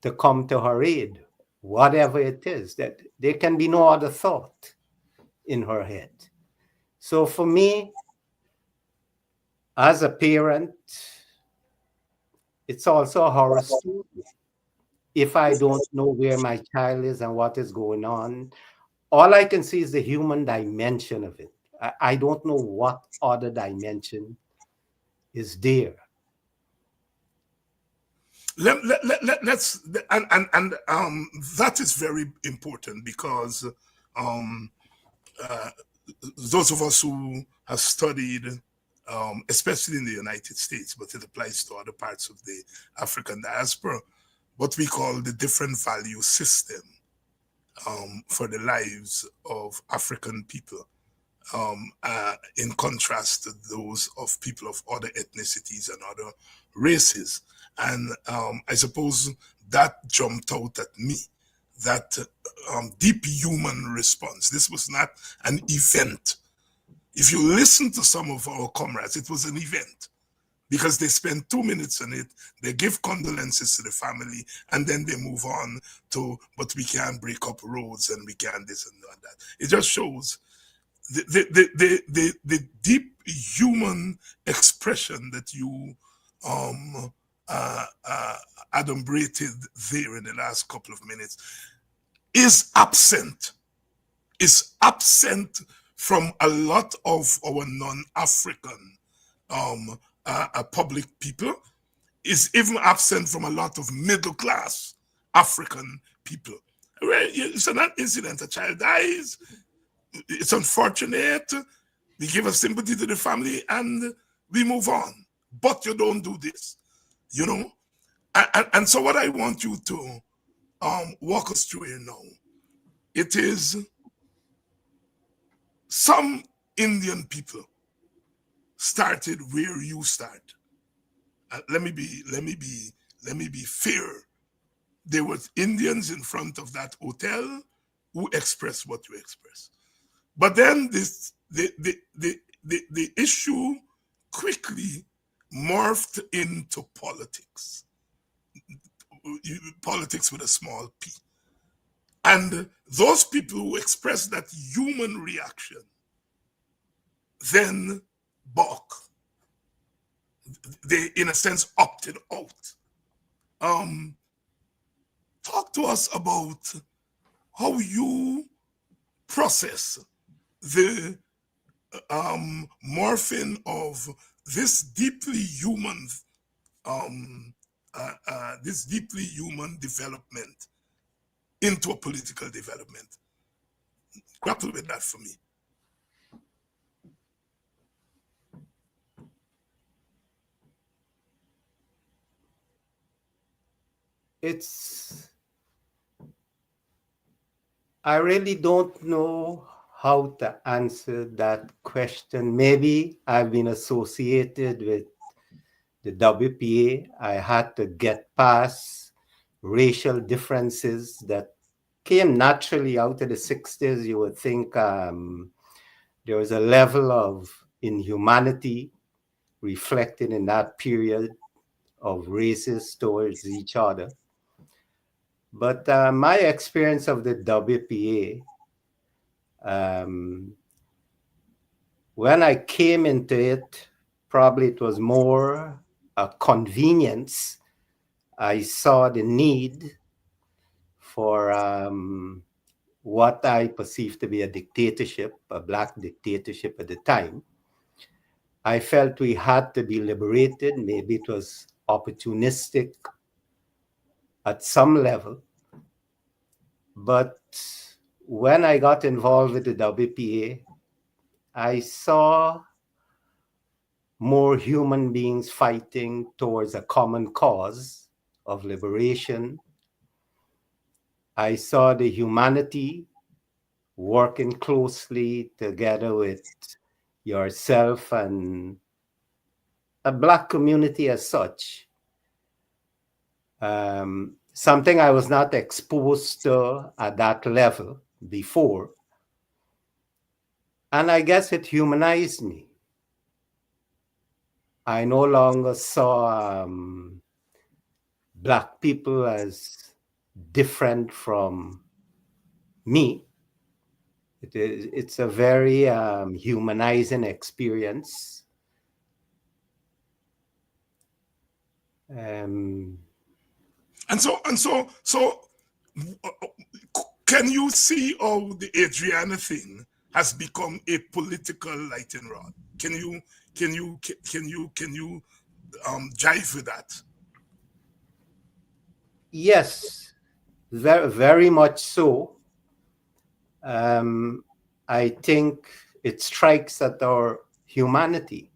to come to her aid, whatever it is, that there can be no other thought in her head. So for me, as a parent, it's also a horror story. If I don't know where my child is and what is going on, all I can see is the human dimension of it. I don't know what other dimension is there. Let's that is very important because um, uh, those of us who have studied, especially in the United States, but it applies to other parts of the African diaspora, what we call the different value system for the lives of African people, in contrast to those of people of other ethnicities and other races. And I suppose that jumped out at me, that deep human response. This was not an event. If you listen to some of our comrades, it was an event because they spend 2 minutes on it, they give condolences to the family, and then they move on to, but we can't break up roads and we can't this and that. It just shows the deep human expression that you um, adumbrated there in the last couple of minutes is absent, from a lot of our non-African public people, is even absent from a lot of middle class African people. It's an incident, a child dies, it's unfortunate, we give a sympathy to the family and we move on. But you don't do this, you know? And so what I want you to walk us through here now, it is some Indian people started where you start. Let me be fair. There was Indians in front of that hotel who expressed what you express. But then the issue quickly morphed into politics. Politics with a small p. And those people who expressed that human reaction then balk. They, in a sense, opted out. Um, Talk to us about how you process the morphing of this deeply human this deeply human development into a political development. Grapple with that for me. It's, I really don't know how to answer that question. Maybe I've been associated with the WPA. I had to get past racial differences that came naturally out of the 60s. You would think there was a level of inhumanity reflected in that period of races towards each other. But my experience of the WPA, when I came into it, probably it was more a convenience. I saw the need for what I perceived to be a dictatorship, a black dictatorship at the time. I felt we had to be liberated. Maybe it was opportunistic at some level. But when I got involved with the WPA, I saw more human beings fighting towards a common cause of liberation. I saw the humanity working closely together with yourself and a black community as such. Something I was not exposed to at that level before. And I guess it humanized me. I no longer saw black people as different from me. It's a very humanizing experience. Um, And so, can you see how the Adriana thing has become a political lightning rod? Can you jive with that? yes, very, very much so. Um, I think it strikes at our humanity.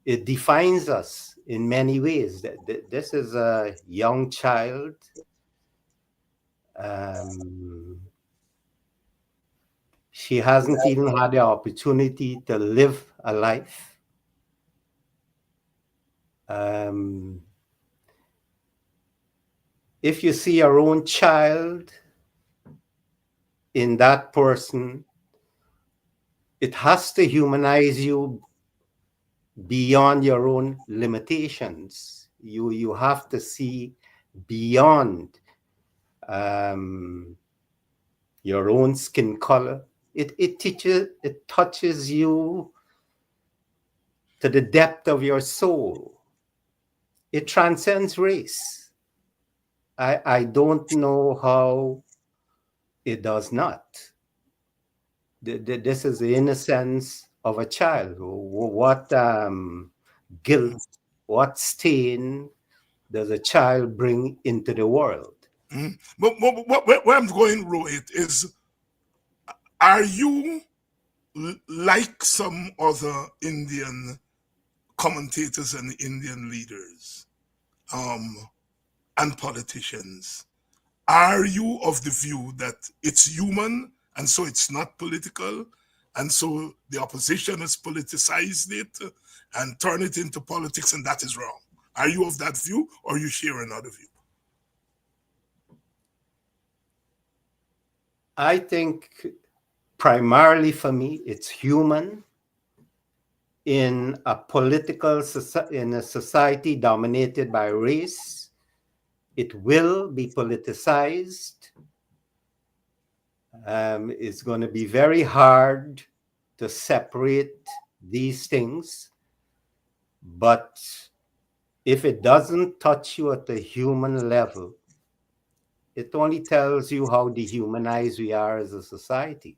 It defines us in many ways. This is a young child. Um, she hasn't even had the opportunity to live a life. Um, if you see your own child in that person, it has to humanize you beyond your own limitations. You have to see beyond um, your own skin color. It touches you to the depth of your soul. It transcends race. I don't know how it does not. This is the innocence of a child. What guilt, what stain does a child bring into the world? But where I'm going, Rohit, is are you like some other Indian commentators and Indian leaders um, and politicians? Are you of the view that it's human and so it's not political, and so the opposition has politicized it and turned it into politics, and that is wrong? Are you of that view, or you share another view? I think primarily for me, it's human in a in a society dominated by race. It will be politicized. It's going to be very hard to separate these things. But if it doesn't touch you at the human level, it only tells you how dehumanized we are as a society.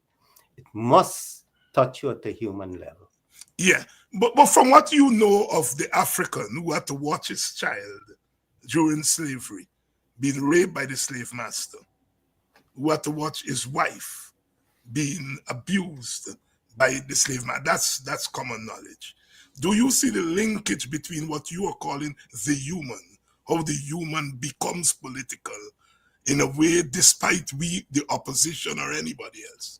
It must touch you at a human level. Yeah, but from what you know of the African who had to watch his child during slavery being raped by the slave master, who had to watch his wife being abused by the slave man, that's common knowledge. Do you see the linkage between what you are calling the human, how the human becomes political in a way, despite we, the opposition, or anybody else?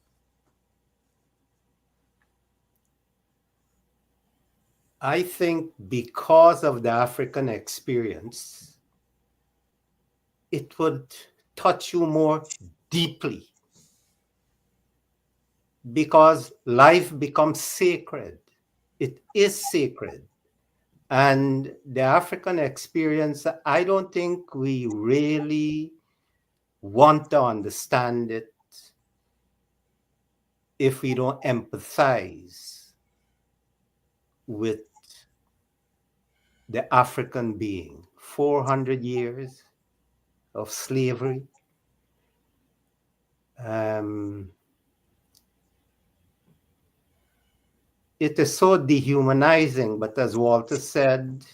I think because of the African experience, it would touch you more deeply because life becomes sacred. It is sacred. And the African experience, I don't think we really want to understand it if we don't empathize with the African being. 400 years of slavery. It is so dehumanizing, but as Walter said,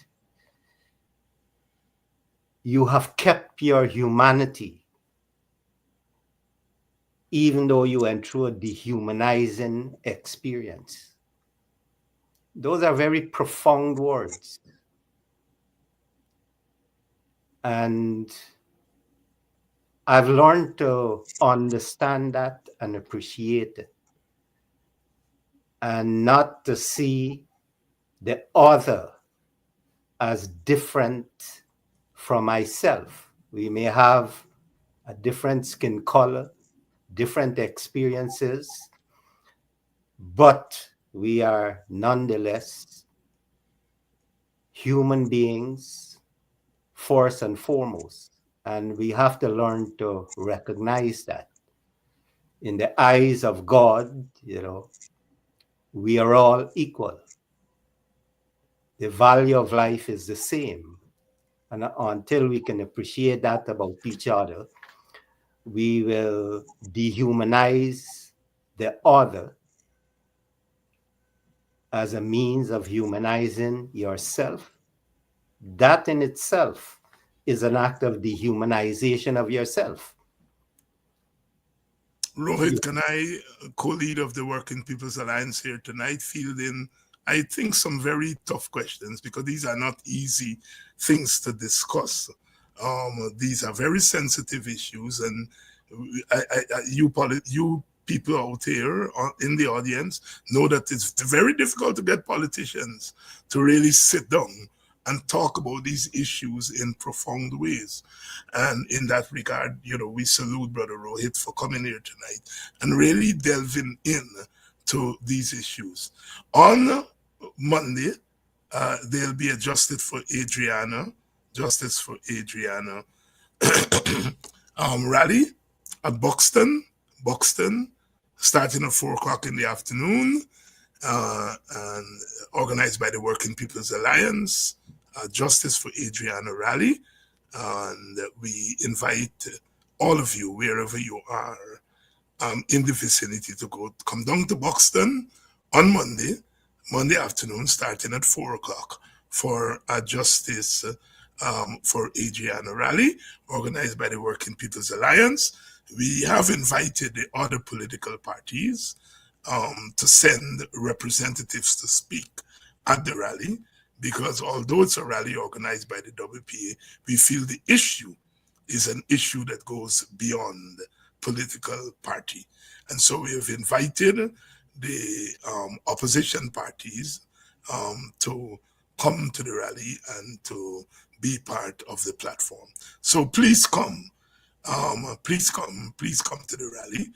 you have kept your humanity, even though you went through a dehumanizing experience. Those are very profound words. And I've learned to understand that and appreciate it, and not to see the other as different from myself. We may have a different skin color, different experiences, but we are nonetheless human beings first and foremost. And we have to learn to recognize that. In the eyes of God, we are all equal. The value of life is the same. And until we can appreciate that about each other, we will dehumanize the other as a means of humanizing yourself. That in itself is an act of dehumanization of yourself. Rohit Kanhai, co-leader of the Working People's Alliance here tonight, fielding, I think, some very tough questions, because these are not easy things to discuss. These are very sensitive issues, and you people out here in the audience know that it's very difficult to get politicians to really sit down and talk about these issues in profound ways. And in that regard, we salute Brother Rohit for coming here tonight and really delving in to these issues. On Monday, there'll be a Justice for Adriana rally at Buxton, starting at 4 o'clock in the afternoon, and organized by the Working People's Alliance, Justice for Adriana rally. And we invite all of you, wherever you are, in the vicinity, to come down to Buxton on Monday afternoon, starting at 4 o'clock, for a Justice for Adriana rally, organized by the Working People's Alliance. We have invited the other political parties to send representatives to speak at the rally, because although it's a rally organized by the WPA, we feel the issue is an issue that goes beyond political party. And so we have invited the opposition parties to come to the rally and to be part of the platform. So please come. Please come to the rally.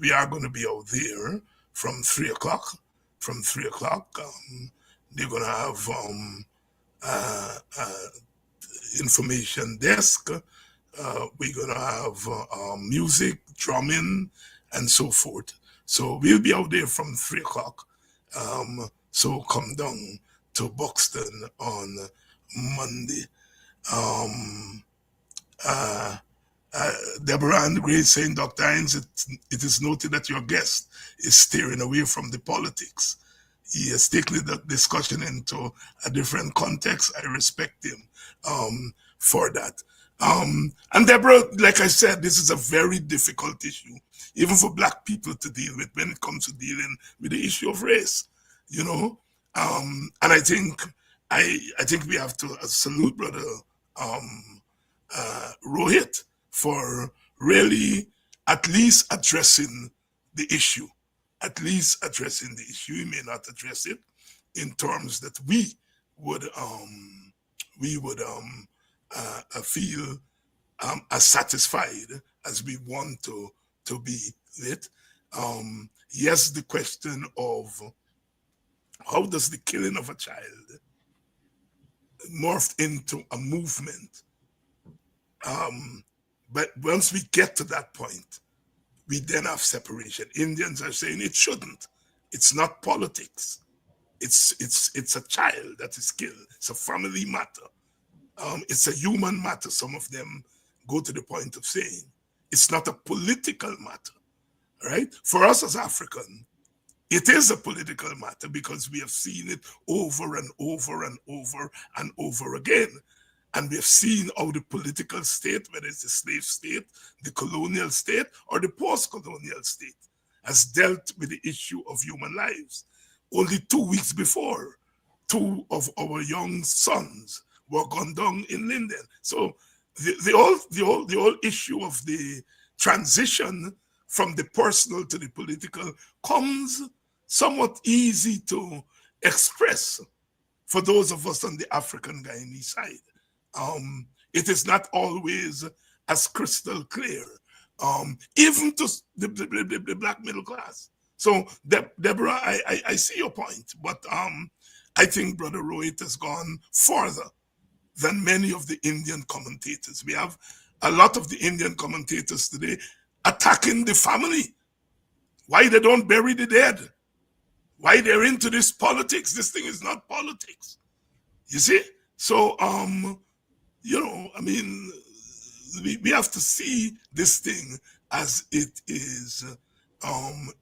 We are going to be out there from 3 o'clock. They're going to have information desk. We're going to have music, drumming, and so forth. So we'll be out there from 3 o'clock. So come down to Buxton on Monday. Deborah and Grace saying, Dr. Hines, it is noted that your guest is steering away from the politics. He has taken the discussion into a different context. I respect him for that. And Deborah, like I said, this is a very difficult issue, even for Black people to deal with when it comes to dealing with the issue of race. You know, and I think we have to salute Brother Rohit for really at least addressing the issue. At least addressing the issue. He may not address it in terms that we would feel as satisfied as we want to be with. Yes, the question of how does the killing of a child morph into a movement? But once we get to that point, we then have separation. Indians are saying it shouldn't. It's not politics. It's a child that is killed. It's a family matter. It's a human matter. Some of them go to the point of saying it's not a political matter, right? For us as African, it is a political matter because we have seen it over and over and over and over again. And we have seen how the political state, whether it's the slave state, the colonial state, or the post colonial state, has dealt with the issue of human lives. Only 2 weeks before, two of our young sons were gunned down in Linden. So the whole issue of the transition from the personal to the political comes somewhat easy to express for those of us on the African Guyanese side. It is not always as crystal clear, even to the black middle class. So, Deborah, I see your point, but I think Brother Rohit has gone further than many of the Indian commentators. We have a lot of the Indian commentators today attacking the family. Why they don't bury the dead? Why they're into this politics? This thing is not politics. You see? So, I mean, we have to see this thing as it is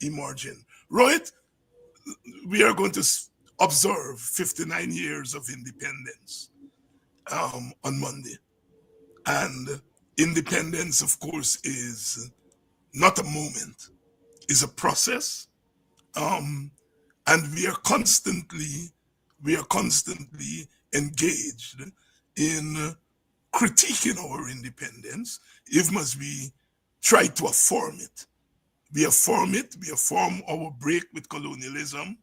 emerging. Rohit, we are going to observe 59 years of independence on Monday. And independence, of course, is not a moment, is a process. And we are constantly engaged in critiquing our independence, even as we try to affirm it. We affirm it, we affirm our break with colonialism,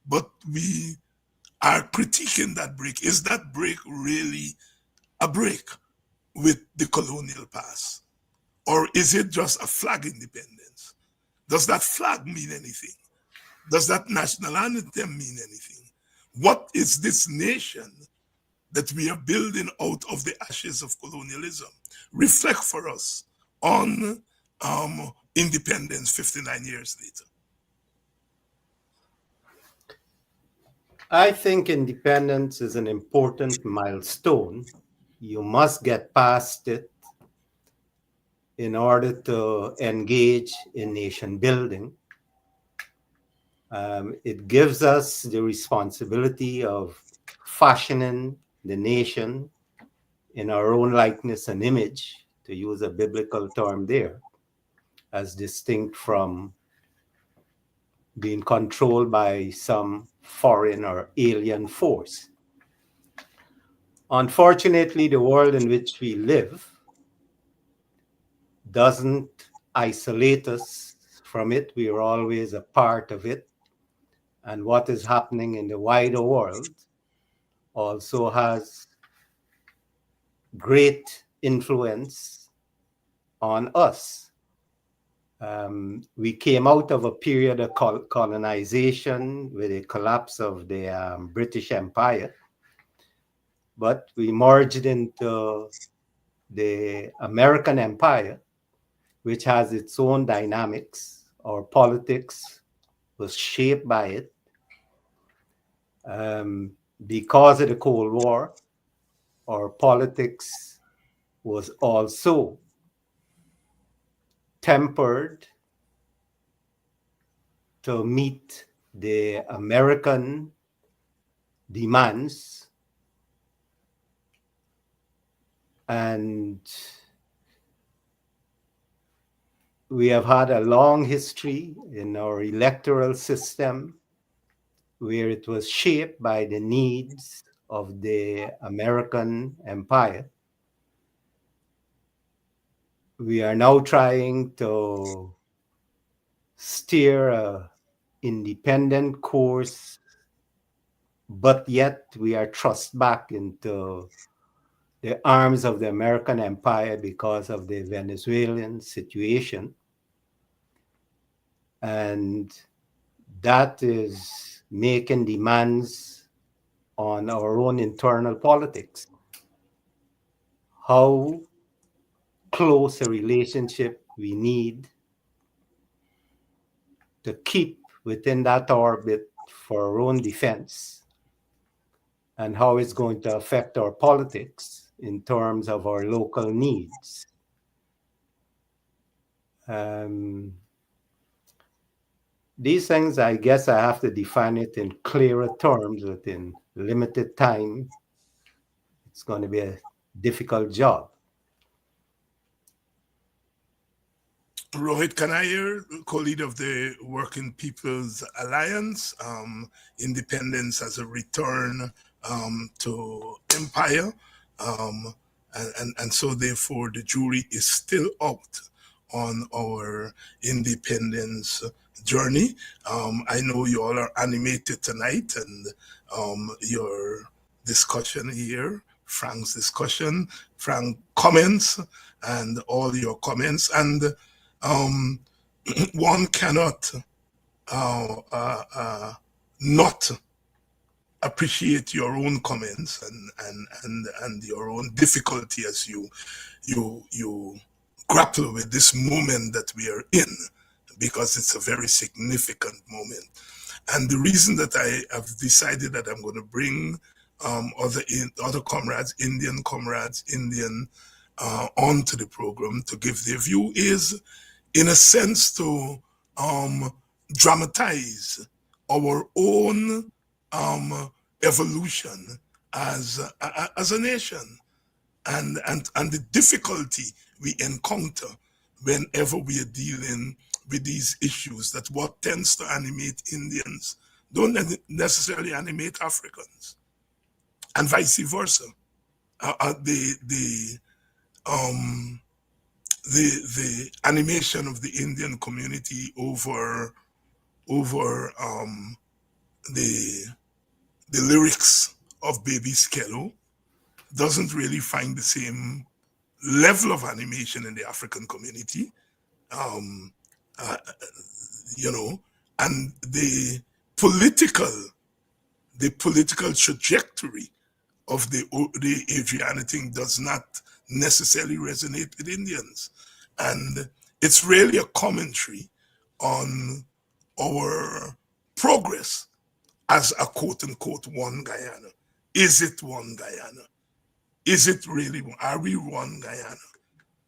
but we are critiquing that break. Is that break really a break with the colonial past? Or is it just a flag independence? Does that flag mean anything? Does that national anthem mean anything? What is this nation that we are building out of the ashes of colonialism reflect for us on independence 59 years later? I think independence is an important milestone. You must get past it in order to engage in nation building. It gives us the responsibility of fashioning the nation in our own likeness and image, to use a biblical term there, as distinct from being controlled by some foreign or alien force. Unfortunately, the world in which we live doesn't isolate us from it. We are always a part of it. And what is happening in the wider world also has great influence on us. We came out of a period of colonization with the collapse of the British Empire, but we merged into the American Empire, which has its own dynamics. Our politics was shaped by it. Because of the Cold War, our politics was also tempered to meet the American demands, and we have had a long history in our electoral system where it was shaped by the needs of the American empire. We are now trying to steer a independent course, but yet we are thrust back into the arms of the American empire because of the Venezuelan situation. And that is making demands on our own internal politics. How close a relationship we need to keep within that orbit for our own defense, and how it's going to affect our politics in terms of our local needs. Um, these things, I guess I have to define it in clearer terms within limited time. It's going to be a difficult job. Rohit Kanhai, co-leader of the Working People's Alliance, independence as a return to empire. And so therefore the jury is still out on our independence journey. I know you all are animated tonight, and your discussion here, Frank's discussion, Frank comments, and all your comments, and um, one cannot not appreciate your own comments and your own difficulty as you grapple with this moment that we are in, because it's a very significant moment. And the reason that I have decided that I'm going to bring other comrades, Indian onto the program to give their view is, in a sense, to dramatize our own evolution as a nation, and the difficulty we encounter whenever we are dealing with these issues, that what tends to animate Indians don't necessarily animate Africans, and vice versa. The animation of the Indian community over the lyrics of Baby Skello doesn't really find the same level of animation in the African community. Um, uh, you know, and political the political trajectory of the Adriana thing does not necessarily resonate with Indians. And it's really a commentary on our progress as a quote unquote one Guyana. Is it one Guyana? Is it really one? Are we one Guyana?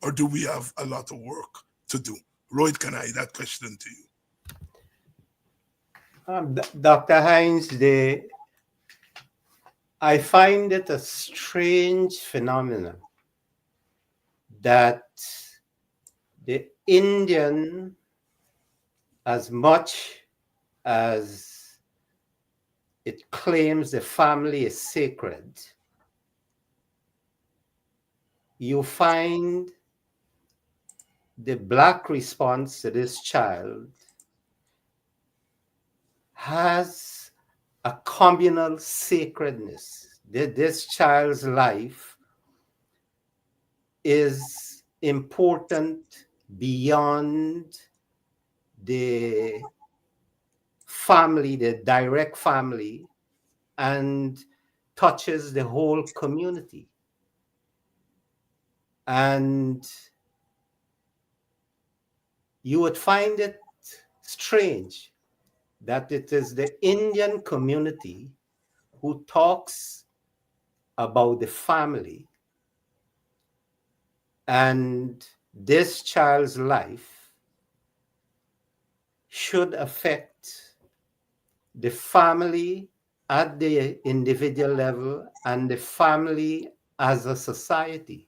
Or do we have a lot of work to do? Rohit Kanhai, that question to you. Dr. Hines, I find it a strange phenomenon that the Indian, as much as it claims the family is sacred, you find the Black response to this child has a communal sacredness. This child's life is important beyond the family, the direct family, and touches the whole community. And you would find it strange that it is the Indian community who talks about the family and this child's life should affect the family at the individual level and the family as a society.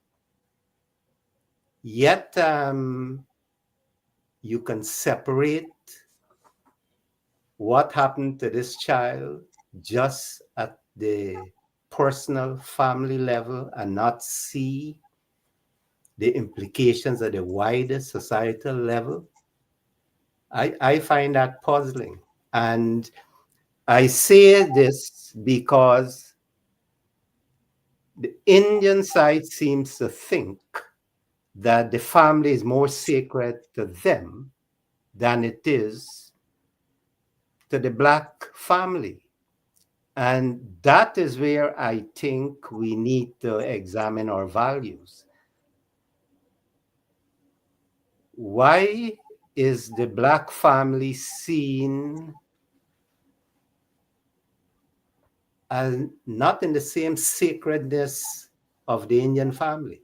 Yet you can separate what happened to this child just at the personal family level and not see the implications at the wider societal level. I find that puzzling. And I say this because the Indian side seems to think that the family is more sacred to them than it is to the Black family. And that is where I think we need to examine our values. Why is the Black family seen as not in the same sacredness of the Indian family?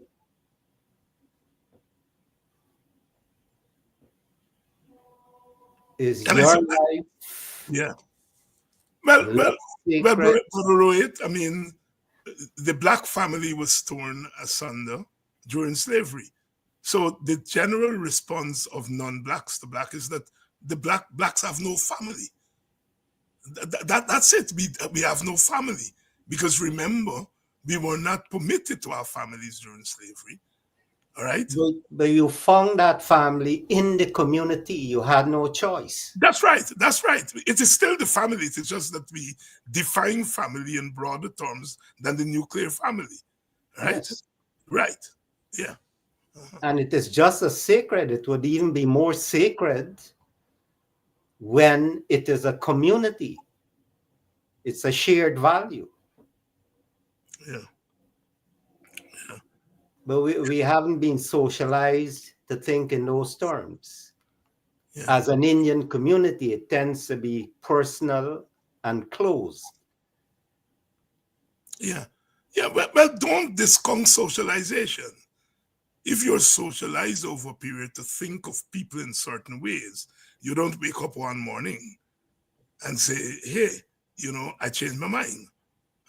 Is Can I your say that? life Yeah. Well, well, less well, sacred? Brother Rohit, I mean, the black family was torn asunder during slavery. So the general response of non-blacks to black is that the blacks have no family. That's it. We have no family because remember we were not permitted to have families during slavery. All right. But you found that family in the community. You had no choice. That's right. That's right. It is still the family. It is just that we define family in broader terms than the nuclear family. Right. Yes. Right. Yeah. And it is just as sacred. It would even be more sacred when it is a community. It's a shared value. Yeah. Yeah. But we haven't been socialized to think in those terms. Yeah. As an Indian community, it tends to be personal and close. Yeah. Yeah. Well, don't discount socialization. If you're socialized over a period to think of people in certain ways, you don't wake up one morning and say, hey, I changed my mind,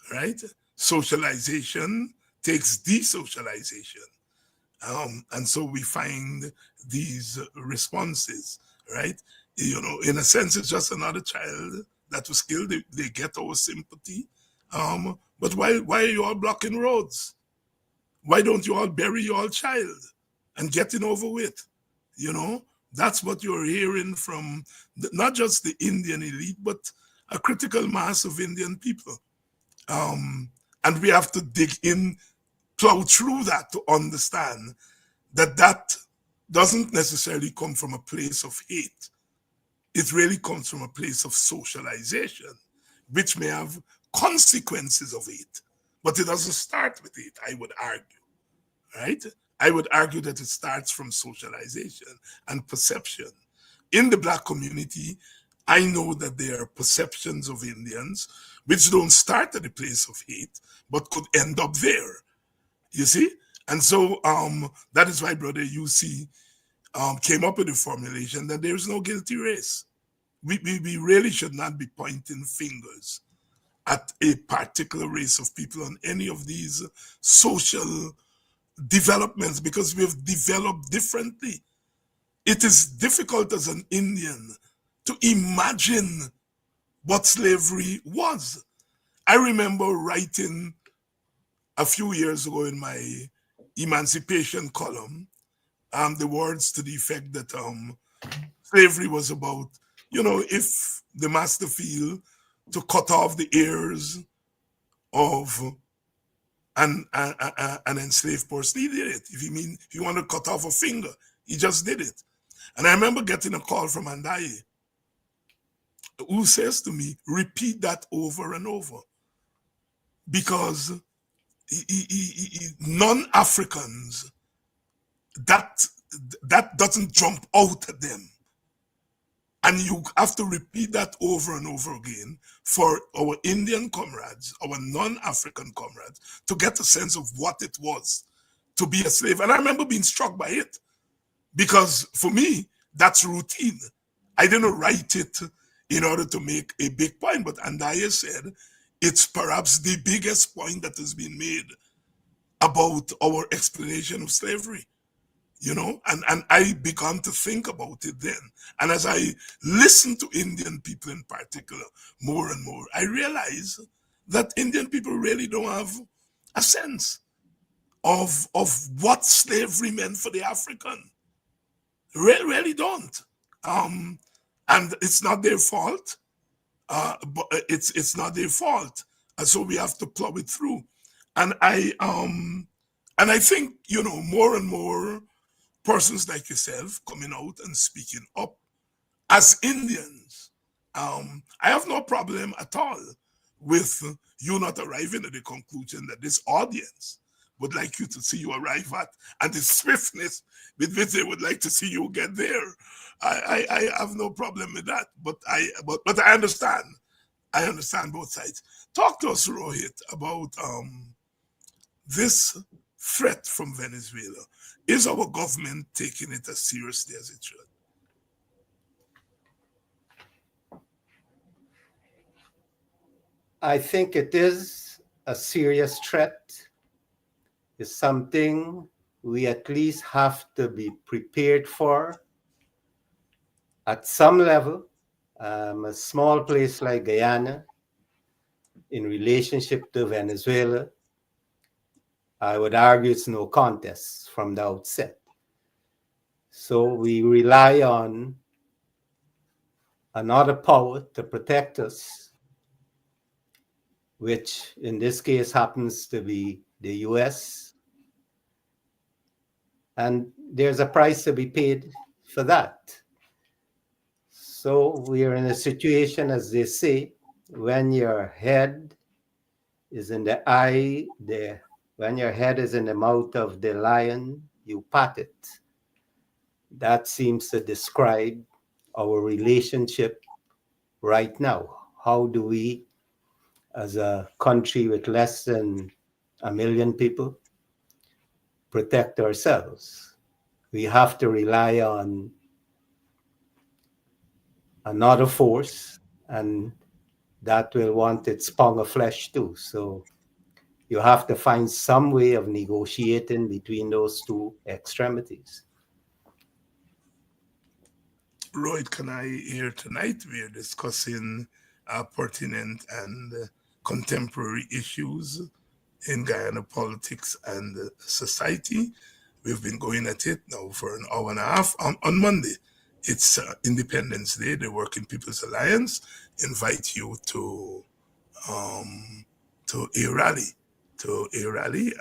right? Socialization takes desocialization. And so we find these responses, right? In a sense, it's just another child that was killed. They get our sympathy. But why are you all blocking roads? Why don't you all bury your child and get it over with? That's what you're hearing from not just the Indian elite, but a critical mass of Indian people. And we have to dig in, plow through that to understand that doesn't necessarily come from a place of hate. It really comes from a place of socialization, which may have consequences of hate. But it doesn't start with it, I would argue, right? I would argue that it starts from socialization and perception. In the Black community, I know that there are perceptions of Indians which don't start at the place of hate, but could end up there. You see? And so that is why Brother UC came up with the formulation that there is no guilty race. We really should not be pointing fingers at a particular race of people on any of these social developments because we've developed differently. It is difficult as an Indian to imagine what slavery was. I remember writing a few years ago in my emancipation column the words to the effect that slavery was about, if the master feel to cut off the ears of an enslaved person, he did it. If you want to cut off a finger, he just did it. And I remember getting a call from Andaye who says to me, repeat that over and over. Because non-Africans, that doesn't jump out at them. And you have to repeat that over and over again for our Indian comrades, our non-African comrades, to get a sense of what it was to be a slave. And I remember being struck by it because for me, that's routine. I didn't write it in order to make a big point, but Andaya said it's perhaps the biggest point that has been made about our explanation of slavery, and I began to think about it then. And as I listened to Indian people in particular more and more, I realized that Indian people really don't have a sense of what slavery meant for the African. Really don't. Um, and it's not their fault. But it's not their fault, and so we have to plow it through. And I think more and more persons like yourself coming out and speaking up as Indians. I have no problem at all with you not arriving at the conclusion that this audience would like you to see you arrive at, and the swiftness with which they would like to see you get there. I have no problem with that, but I understand. I understand both sides. Talk to us, Rohit, about this threat from Venezuela. Is our government taking it as seriously as it should? I think it is a serious threat. It's something we at least have to be prepared for at some level. A small place like Guyana, in relationship to Venezuela, I would argue it's no contest from the outset. So we rely on another power to protect us, which in this case happens to be the US. And there's a price to be paid for that. So we are in a situation, as they say, when your head is in the eye, when your head is in the mouth of the lion, you pat it. That seems to describe our relationship right now. How do we, as a country with less than 1 million people, protect ourselves? We have to rely on another force, and that will want its pound of flesh too. So you have to find some way of negotiating between those two extremities. Rohit Kanhai here tonight. We are discussing pertinent and contemporary issues in Guyana politics and society. We've been going at it now for an hour and a half. On Monday, it's Independence Day. The Working People's Alliance invite you um, to a rally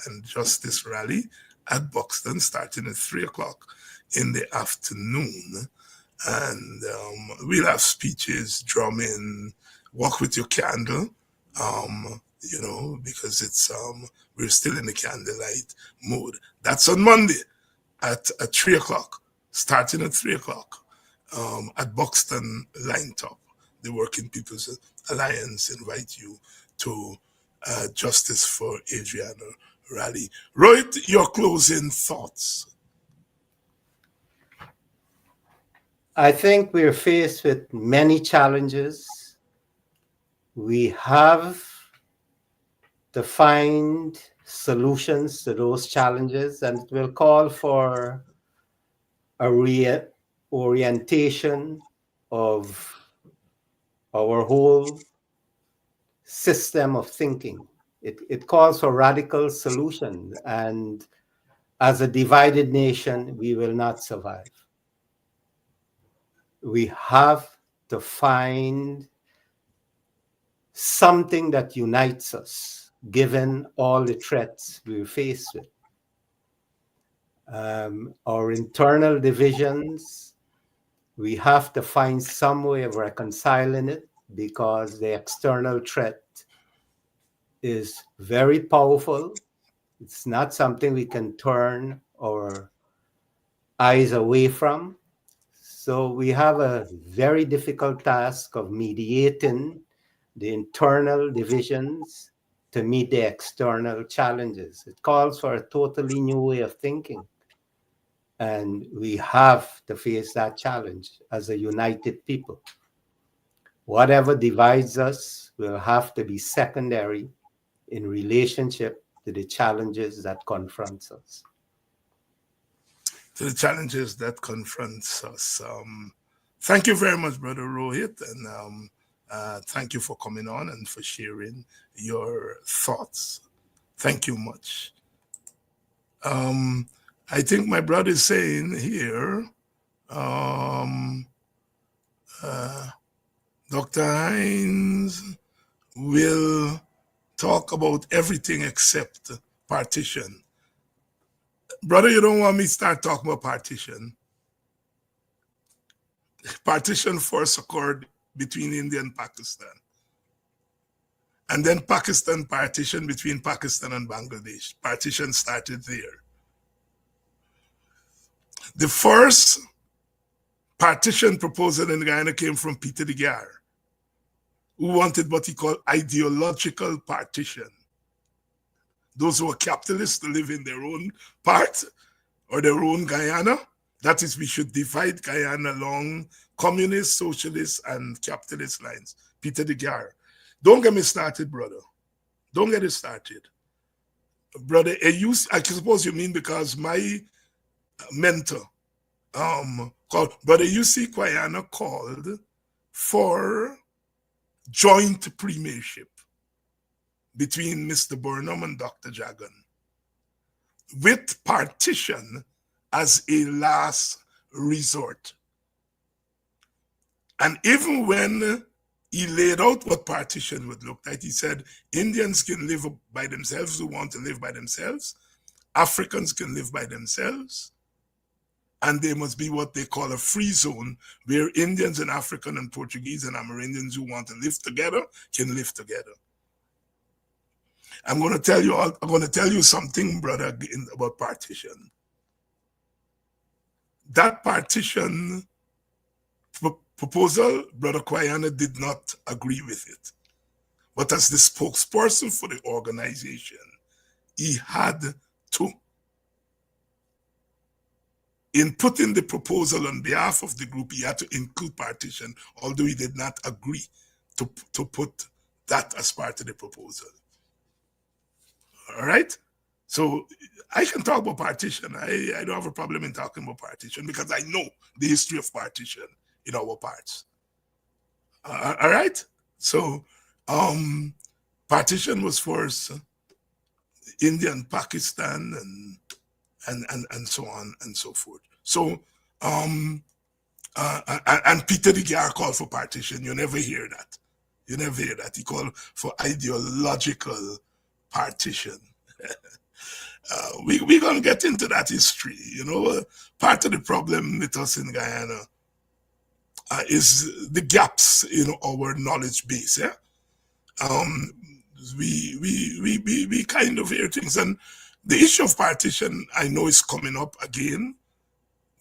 and justice rally at Buxton, starting at 3 o'clock in the afternoon. And we'll have speeches, drumming, walk with your candle, because it's we're still in the candlelight mood. That's on Monday at 3 o'clock, starting at 3 o'clock at Buxton Line Top. The Working People's Alliance invite you to Justice for Adriana rally. Rohit, your closing thoughts. I think we're faced with many challenges. We have to find solutions to those challenges, and it will call for a reorientation of our whole system of thinking. It calls for radical solutions, and as a divided nation, we will not survive. We have to find something that unites us, given all the threats we're faced with. Our internal divisions, we have to find some way of reconciling it, because the external threat is very powerful. It's not something we can turn our eyes away from. So we have a very difficult task of mediating the internal divisions to meet the external challenges. It calls for a totally new way of thinking. And we have to face that challenge as a united people. Whatever divides us will have to be secondary in relationship to the challenges that confronts us. To the challenges that confronts us. Thank you very much, Brother Rohit, and thank you for coming on and for sharing your thoughts. Thank you much. I think my brother is saying here, um, Dr. Hines will talk about everything except partition. Brother, you don't want me to start talking about partition. Partition first occurred between India and Pakistan. And then Pakistan partition between Pakistan and Bangladesh. Partition started there. The first partition proposal in Guyana came from Peter de Geer, who wanted what he called ideological partition. Those who were capitalists to live in their own part or their own Guyana. That is, we should divide Guyana along communist, socialist, and capitalist lines. Peter de Geer. Don't get me started, brother. Don't get it started. Brother, I suppose you mean because my mentor, called Brother U.C. Kwayana, called for joint premiership between Mr. Burnham and Dr. Jagan, with partition as a last resort. And even when he laid out what partition would look like, he said Indians can live by themselves who want to live by themselves, Africans can live by themselves, and there must be what they call a free zone where Indians and African and Portuguese and Amerindians who want to live together can live together. I'm going to tell you something, brother, about partition. That partition proposal, Brother Kwayana did not agree with it. But as the spokesperson for the organization, he had to. In putting the proposal on behalf of the group, he had to include partition, although he did not agree to put that as part of the proposal. All right? So I can talk about partition. I don't have a problem in talking about partition because I know the history of partition in our parts. All right? So partition was first India and Pakistan and so on and so forth. So and Peter de Geer called for partition. You never hear that. You never hear that. He called for ideological partition. We're going to get into that history. You know, part of the problem with us in Guyana is the gaps in our knowledge base. Yeah? We kind of hear things. And the issue of partition, I know, is coming up again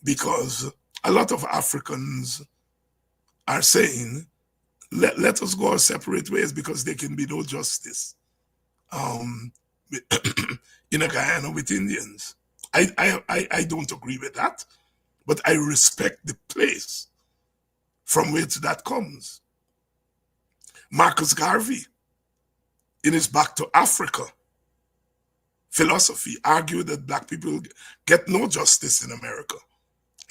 because a lot of Africans are saying, let us go our separate ways because there can be no justice in a Guyana with Indians. I don't agree with that, but I respect the place from which that comes. Marcus Garvey, in his Back to Africa philosophy, argued that black people get no justice in America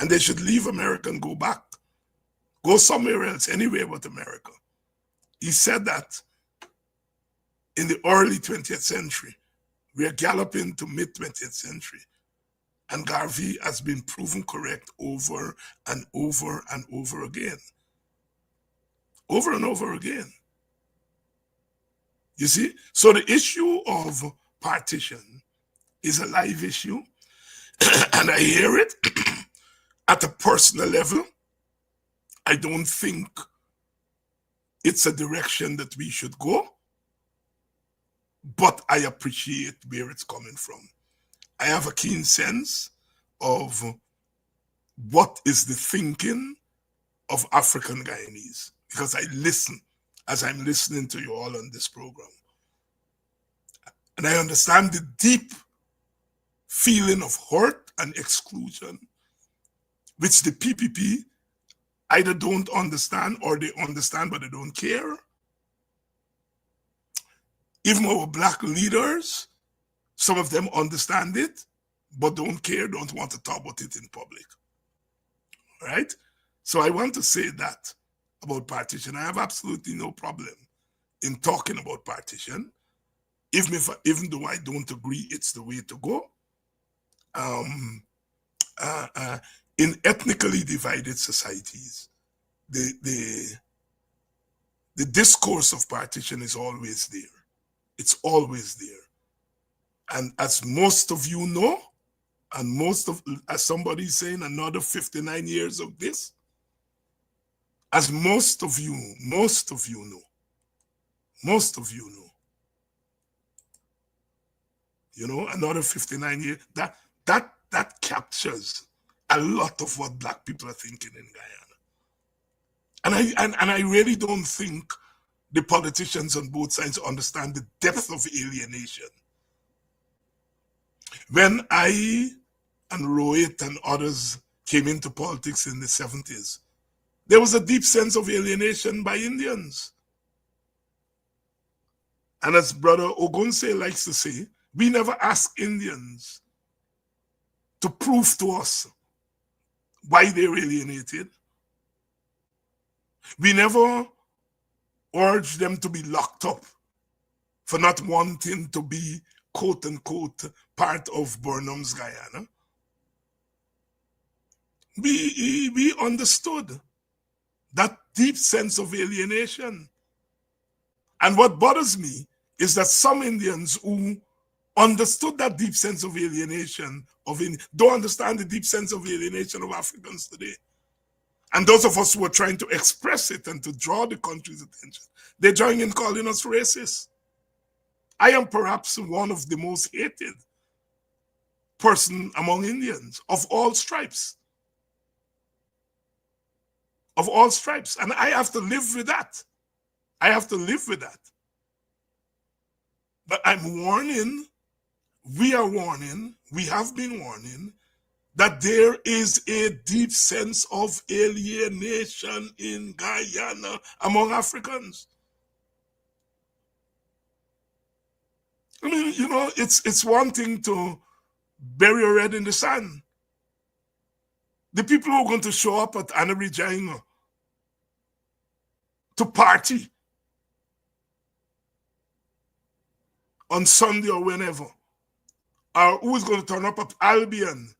and they should leave America and go back, go somewhere else, anywhere but America. He said that in the early 20th century. We are galloping to mid-20th century. And Garvey has been proven correct over and over and over again. Over and over again. You see? So the issue of partition is a live issue. And I hear it at a personal level. I don't think it's a direction that we should go. But I appreciate where it's coming from. I have a keen sense of what is the thinking of African Guyanese because I listen as I'm listening to you all on this program. And I understand the deep feeling of hurt and exclusion which the PPP either don't understand or they understand but they don't care. Even our black leaders, some of them understand it, but don't care, don't want to talk about it in public. Right? So I want to say that about partition. I have absolutely no problem in talking about partition, even though I don't agree it's the way to go. In ethnically divided societies, the discourse of partition is always there. It's always there. And as most of you know, and as somebody saying, another 59 years of this, as most of you know, another 59 years, that captures a lot of what black people are thinking in Guyana. And I really don't think the politicians on both sides understand the depth of alienation. When I and Rohit and others came into politics in the 70s, there was a deep sense of alienation by Indians. And as Brother Ogunse likes to say, we never asked Indians to prove to us why they're alienated. We never urged them to be locked up for not wanting to be, quote unquote, part of Burnham's Guyana. We understood that deep sense of alienation. And what bothers me is that some Indians who understood that deep sense of alienation don't understand the deep sense of alienation of Africans today. And those of us who are trying to express it and to draw the country's attention, they're joining in calling us racist. I am perhaps one of the most hated person among Indians of all stripes. Of all stripes. And I have to live with that. I have to live with that. But I'm warning, we are warning, we have been warning, that there is a deep sense of alienation in Guyana among Africans. I mean, it's one thing to bury your head in the sand. The people who are going to show up at Anna Regina to party on Sunday or whenever, or who is going to turn up at Albion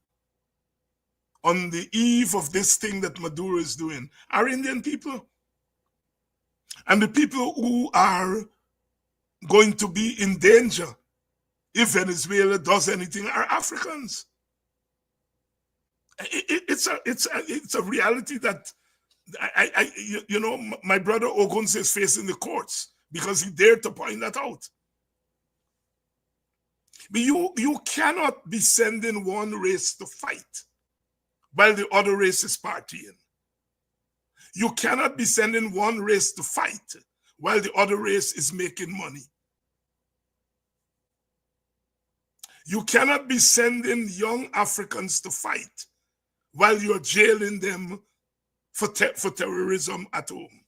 on the eve of this thing that Maduro is doing, are Indian people. And the people who are going to be in danger if Venezuela does anything are Africans. It's a reality that my brother Ogunse is facing the courts because he dared to point that out. But you cannot be sending one race to fight while the other race is partying. You cannot be sending one race to fight while the other race is making money. You cannot be sending young Africans to fight while you're jailing them for terrorism at home.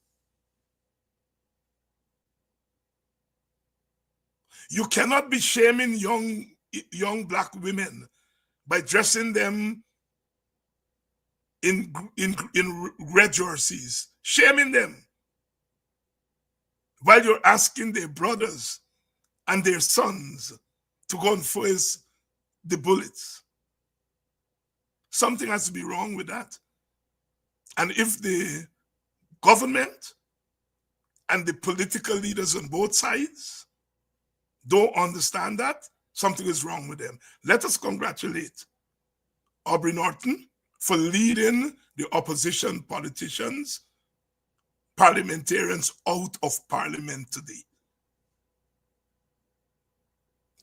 You cannot be shaming young black women by dressing them in red jerseys, shaming them, while you're asking their brothers and their sons to go and face the bullets. Something has to be wrong with that. And if the government and the political leaders on both sides don't understand that, something is wrong with them. Let us congratulate Aubrey Norton for leading the opposition politicians, parliamentarians out of parliament today.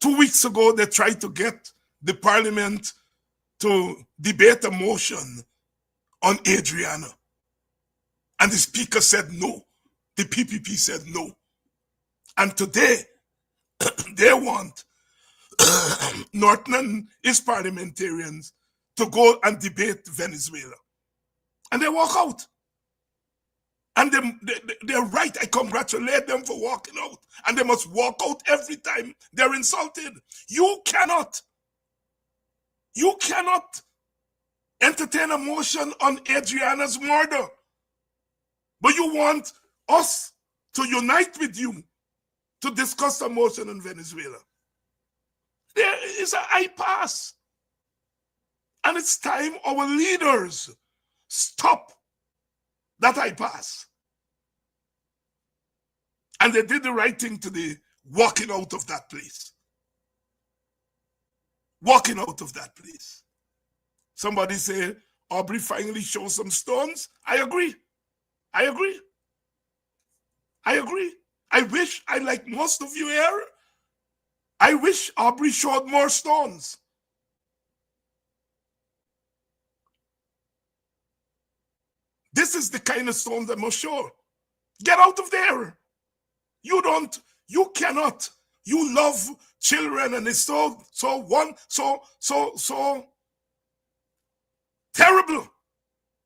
2 weeks ago, they tried to get the parliament to debate a motion on Adriana. And the speaker said no. The PPP said no. And today, they want Norton and his parliamentarians to go and debate Venezuela. And they walk out. And they're right. I congratulate them for walking out. And they must walk out every time they're insulted. You cannot entertain a motion on Adriana's murder. But you want us to unite with you to discuss a motion on Venezuela. There is an impasse. And it's time our leaders stop that impasse. And they did the right thing today, walking out of that place. Walking out of that place. Somebody say, Aubrey finally showed some stones. I agree. I agree. I agree. I wish, I like most of you here, I wish Aubrey showed more stones. This is the kind of stones that must show. Get out of there. You cannot. You love children, and it's so terrible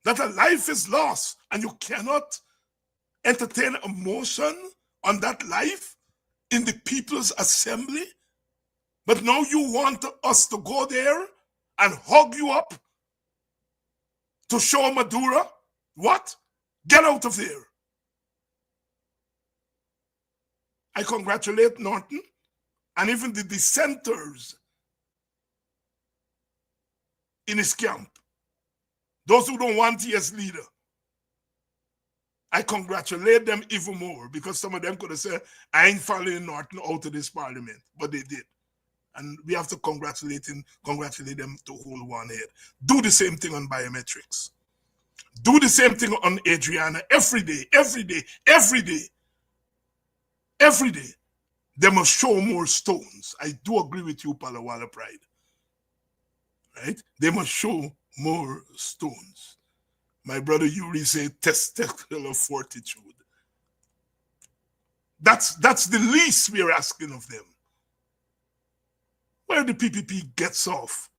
that a life is lost, and you cannot entertain a motion on that life in the People's Assembly. But now you want us to go there and hug you up to show Maduro what? Get out of there. I congratulate Norton and even the dissenters in his camp. Those who don't want he as leader. I congratulate them even more, because some of them could have said, I ain't following Norton out of this parliament. But they did. And we have to congratulate them to hold one head. Do the same thing on biometrics. Do the same thing on Adriana every day, every day, every day. Every day. They must show more stones. I do agree with you, Palawala Pride. Right? They must show more stones. My brother Yuri said testicular fortitude. That's the least we're asking of them. Where the PPP gets off,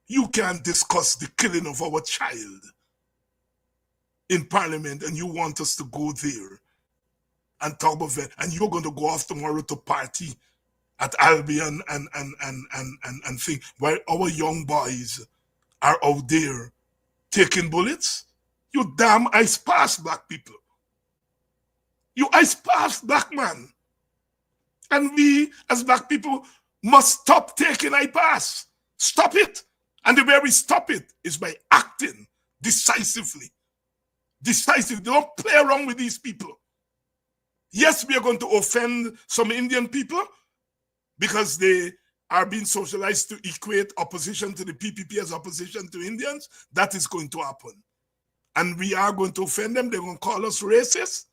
you can't discuss the killing of our child in Parliament, and you want us to go there and talk about it, and you're going to go off tomorrow to party at Albion and think while our young boys are out there taking bullets. You damn ice past black people. You ice past black man. And we as black people must stop taking iPass. Stop it. And the way we stop it is by acting decisively. Decisively. Don't play around with these people. Yes, we are going to offend some Indian people because they are being socialized to equate opposition to the PPP as opposition to Indians. That is going to happen. And we are going to offend them. They're going to call us racist.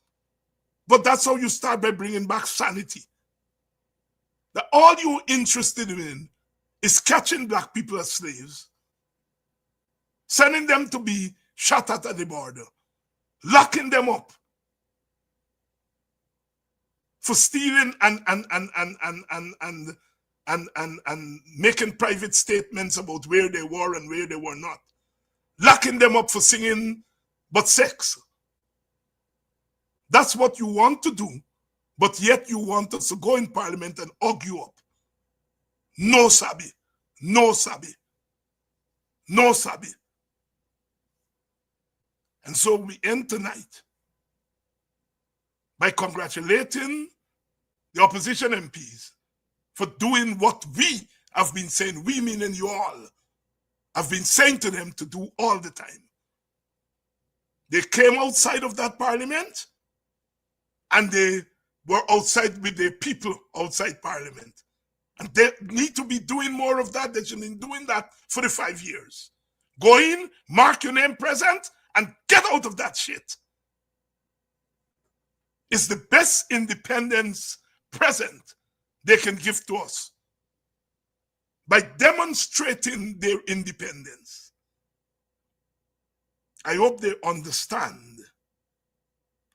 But that's how you start, by bringing back sanity. That all you're interested in is catching black people as slaves, sending them to be shot at the border, locking them up for stealing and making private statements about where they were and where they were not, locking them up for singing but sex. That's what you want to do, but yet you want us to go in Parliament and argue up. No sabi, no sabi, no sabi. And so we end tonight by congratulating the opposition MPs for doing what we have been saying, we meaning you all, have been saying to them to do all the time. They came outside of that Parliament and they were outside with their people outside Parliament. And they need to be doing more of that. They should be doing that for the 5 years. Go in, mark your name present, and get out of that shit. It's the best independence present they can give to us by demonstrating their independence. I hope they understand,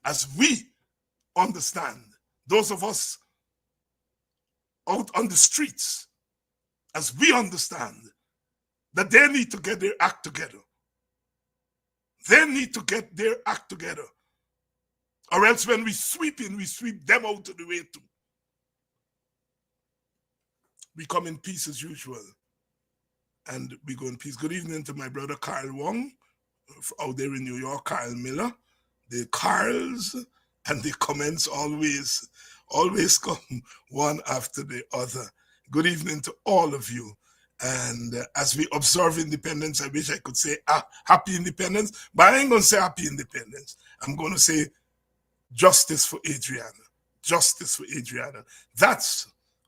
as we understand, those of us out on the streets, as we understand that they need to get their act together They need to get their act together. Or else when we sweep in, we sweep them out of the way too. We come in peace as usual. And we go in peace. Good evening to my brother Carl Wong, out there in New York, Carl Miller. The Carls and the comments always come one after the other. Good evening to all of you. And as we observe independence, I wish I could say happy independence, but I ain't going to say happy independence. I'm going to say justice for Adriana. Justice for Adriana. That's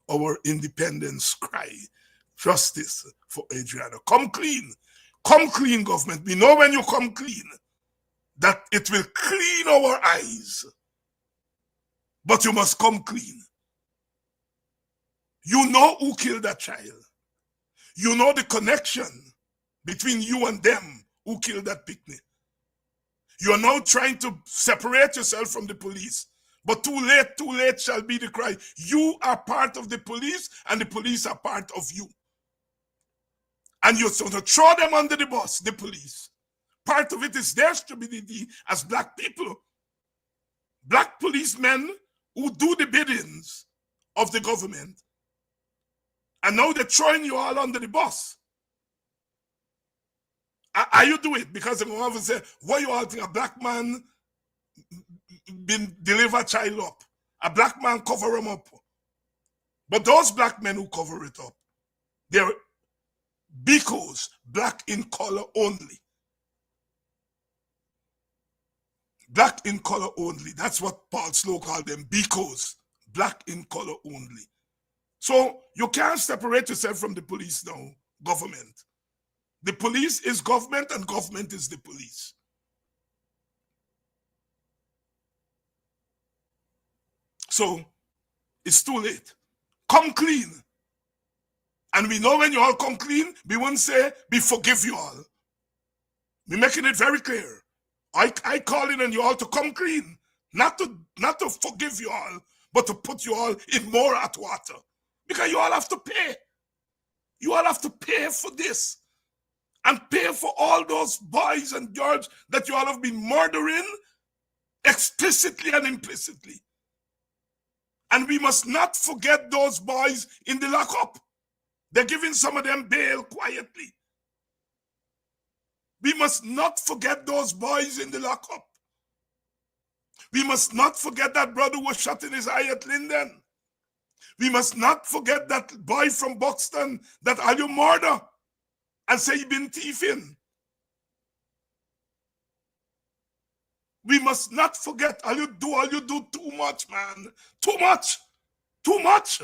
our independence cry. Justice for Adriana. Come clean. Come clean, government. We know when you come clean that it will clean our eyes. But you must come clean. You know who killed that child. You know the connection between you and them who killed that picnic. You are now trying to separate yourself from the police. But too late shall be the cry. You are part of the police and the police are part of you. And you're going to throw them under the bus, the police. Part of it is their stupidity as black people. Black policemen who do the biddings of the government. And now they're throwing you all under the bus. Are you do it? Because they're going to say, why you all think a black man been deliver child up? A black man cover him up. But those black men who cover it up, they're because black in color only. Black in color only. That's what Paul Slow called them, because black in color only. So you can't separate yourself from the police now, government. The police is government and government is the police. So it's too late. Come clean. And we know when you all come clean, we won't say, we forgive you all. We're making it very clear. I call in on you all to come clean. Not to forgive you all, but to put you all in more hot water. Because you all have to pay. You all have to pay for this. And pay for all those boys and girls that you all have been murdering explicitly and implicitly. And we must not forget those boys in the lockup. They're giving some of them bail quietly. We must not forget those boys in the lockup. We must not forget that brother who was shot in his eye at Linden. We must not forget that boy from Buxton that all you murder and say he been thieving. We must not forget all you do too much, man. Too much. Too much.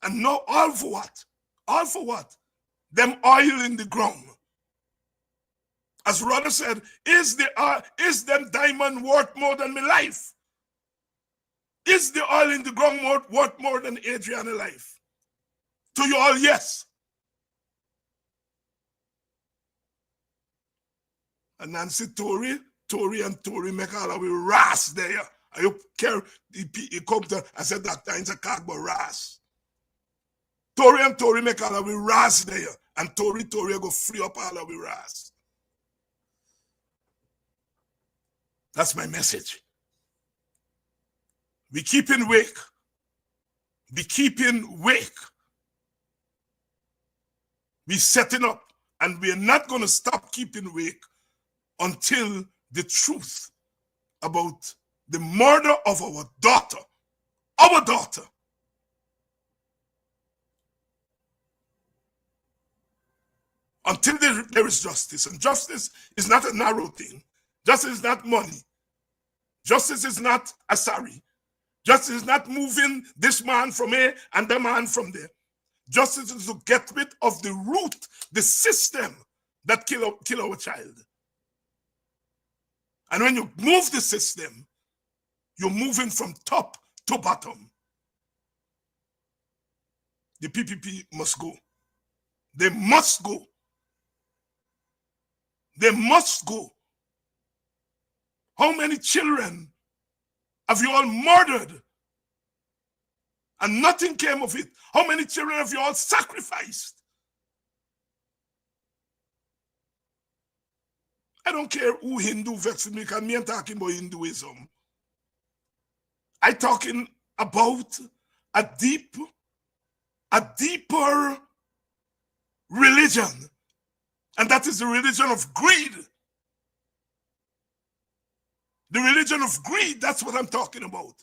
And now all for what? All for what? Them oil in the ground. As Rhoda said, is them diamond worth more than my life? Is the oil in the ground worth more than Adriana life? To you all, yes. And Nancy Tory make all of we ras there. I hope care he come to I said that time's a card but ras. Tory make all of we ras there. And Tory go free up all of we ras. That's my message. We keep in wake. We keep in wake. We setting up, and we're not going to stop keeping wake until the truth about the murder of our daughter, until there is justice. And justice is not a narrow thing. Justice is not money. Justice is not a sorry. Justice is not moving this man from here and that man from there. Justice is to get rid of the root, the system that kill our child. And when you move the system, you're moving from top to bottom. The PPP must go. They must go. They must go. How many children have you all murdered and nothing came of it? How many children have you all sacrificed? I don't care who Hindu vex me, because me ain't talking about Hinduism. I talking about a deeper religion, and that is the religion of greed. The religion of greed, that's what I'm talking about.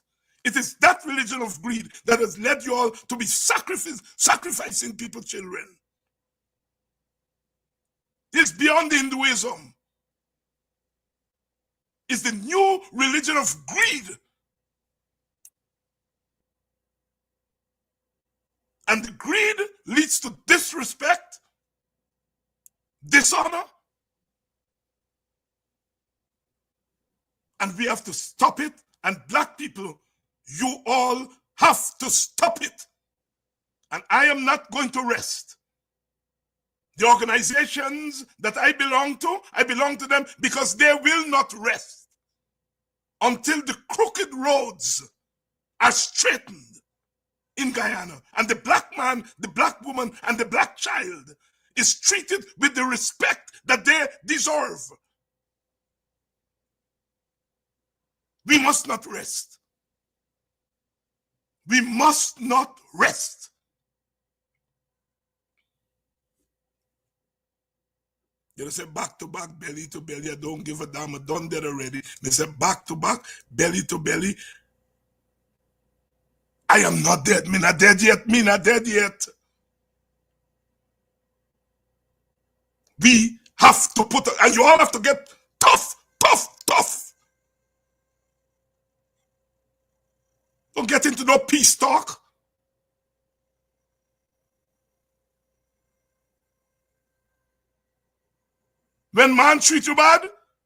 It is that religion of greed that has led you all to be sacrificing people's children. It's beyond Hinduism. It's the new religion of greed. And the greed leads to disrespect, dishonor, and we have to stop it. And black people, you all have to stop it. And I am not going to rest. The organizations that I belong to them because they will not rest until the crooked roads are straightened in Guyana. And the black man, the black woman, and the black child is treated with the respect that they deserve. We must not rest. We must not rest. You say back to back, belly to belly. I don't give a damn. I done that already. They say back to back, belly to belly. I am not dead. Me not dead yet. Me not dead yet. We have to put, and you all have to get tough, tough, tough. Don't get into no peace talk. When man treat you bad,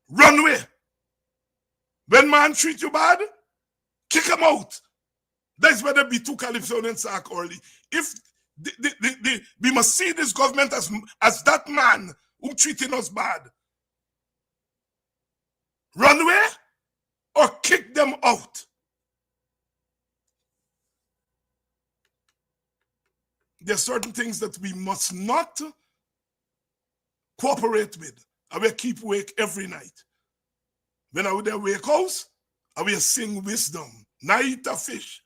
run away. When man treat you bad, kick him out. That's where there be two Calypso and Sark early. If we must see this government as that man who treating us bad. Run away or kick them out. There are certain things that we must not cooperate with. I will keep awake every night. When I would wake house, I will sing wisdom. Na eat a fish.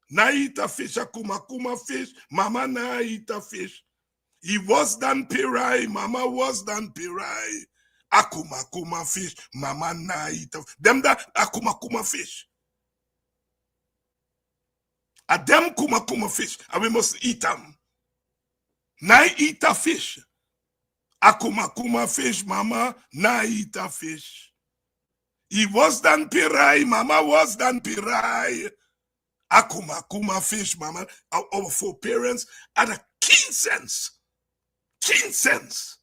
Na eat a fish, a kuma fish. Mama na eat a fish. He was than pirai, mama was than pirai. Akuma fish, mama na eat a fish. Them that akuma fish. A them kuma fish, and we must eat them. Na eat a fish. Akuma fish, mama na eat a fish. He was than pirai, mama was than pirai. Akuma fish, mama. Our four parents had a keen sense. Keen sense.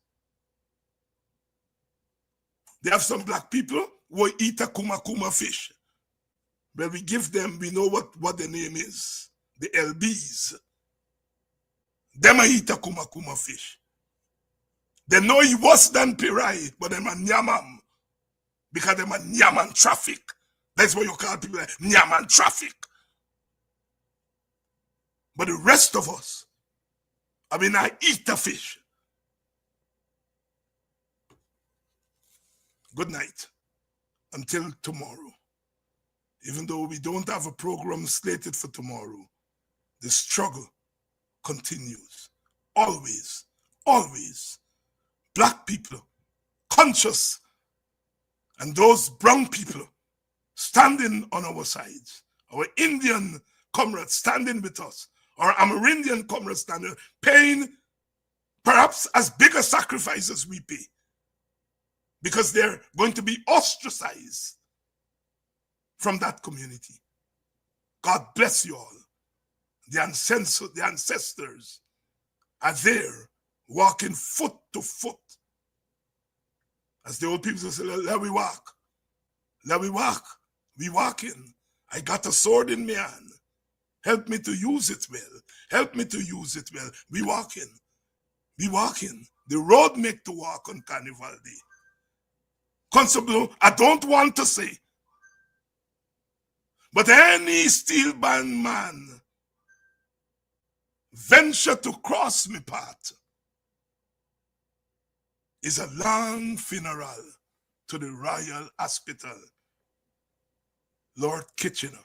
They have some black people who eat a kuma fish. When we give them, we know what the name is. The LBs. Them a eat a kuma fish. They know he was than pirai, but them a nyamam. Because them a nyaman traffic. That's what you call people like nyaman traffic. But the rest of us, I mean, I eat a fish. Good night. Until tomorrow. Even though we don't have a program slated for tomorrow, the struggle continues. Always, always. Black people, conscious, and those brown people standing on our sides. Our Indian comrades standing with us. Our Amerindian comrades standing, paying perhaps as big a sacrifice as we pay. Because they're going to be ostracized from that community. God bless you all. The ancestors are there walking foot to foot. As the old people say, let we walk. Let we walk. We walking. I got a sword in my hand. Help me to use it well. Help me to use it well. We walking. We walking. The road make to walk on Carnival Day. Constable, I don't want to say, but any steel band man venture to cross me path is a long funeral to the Royal Hospital. Lord Kitchener,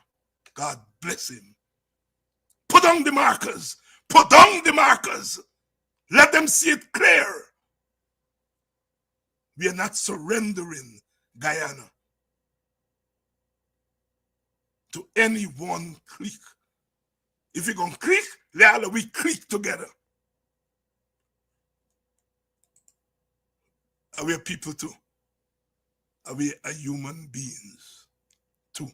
God bless him. Put down the markers. Put down the markers. Let them see it clear. We are not surrendering Guyana to any one clique. If you're going to clique, let we clique together. Are we a people too? Are we a human beings too?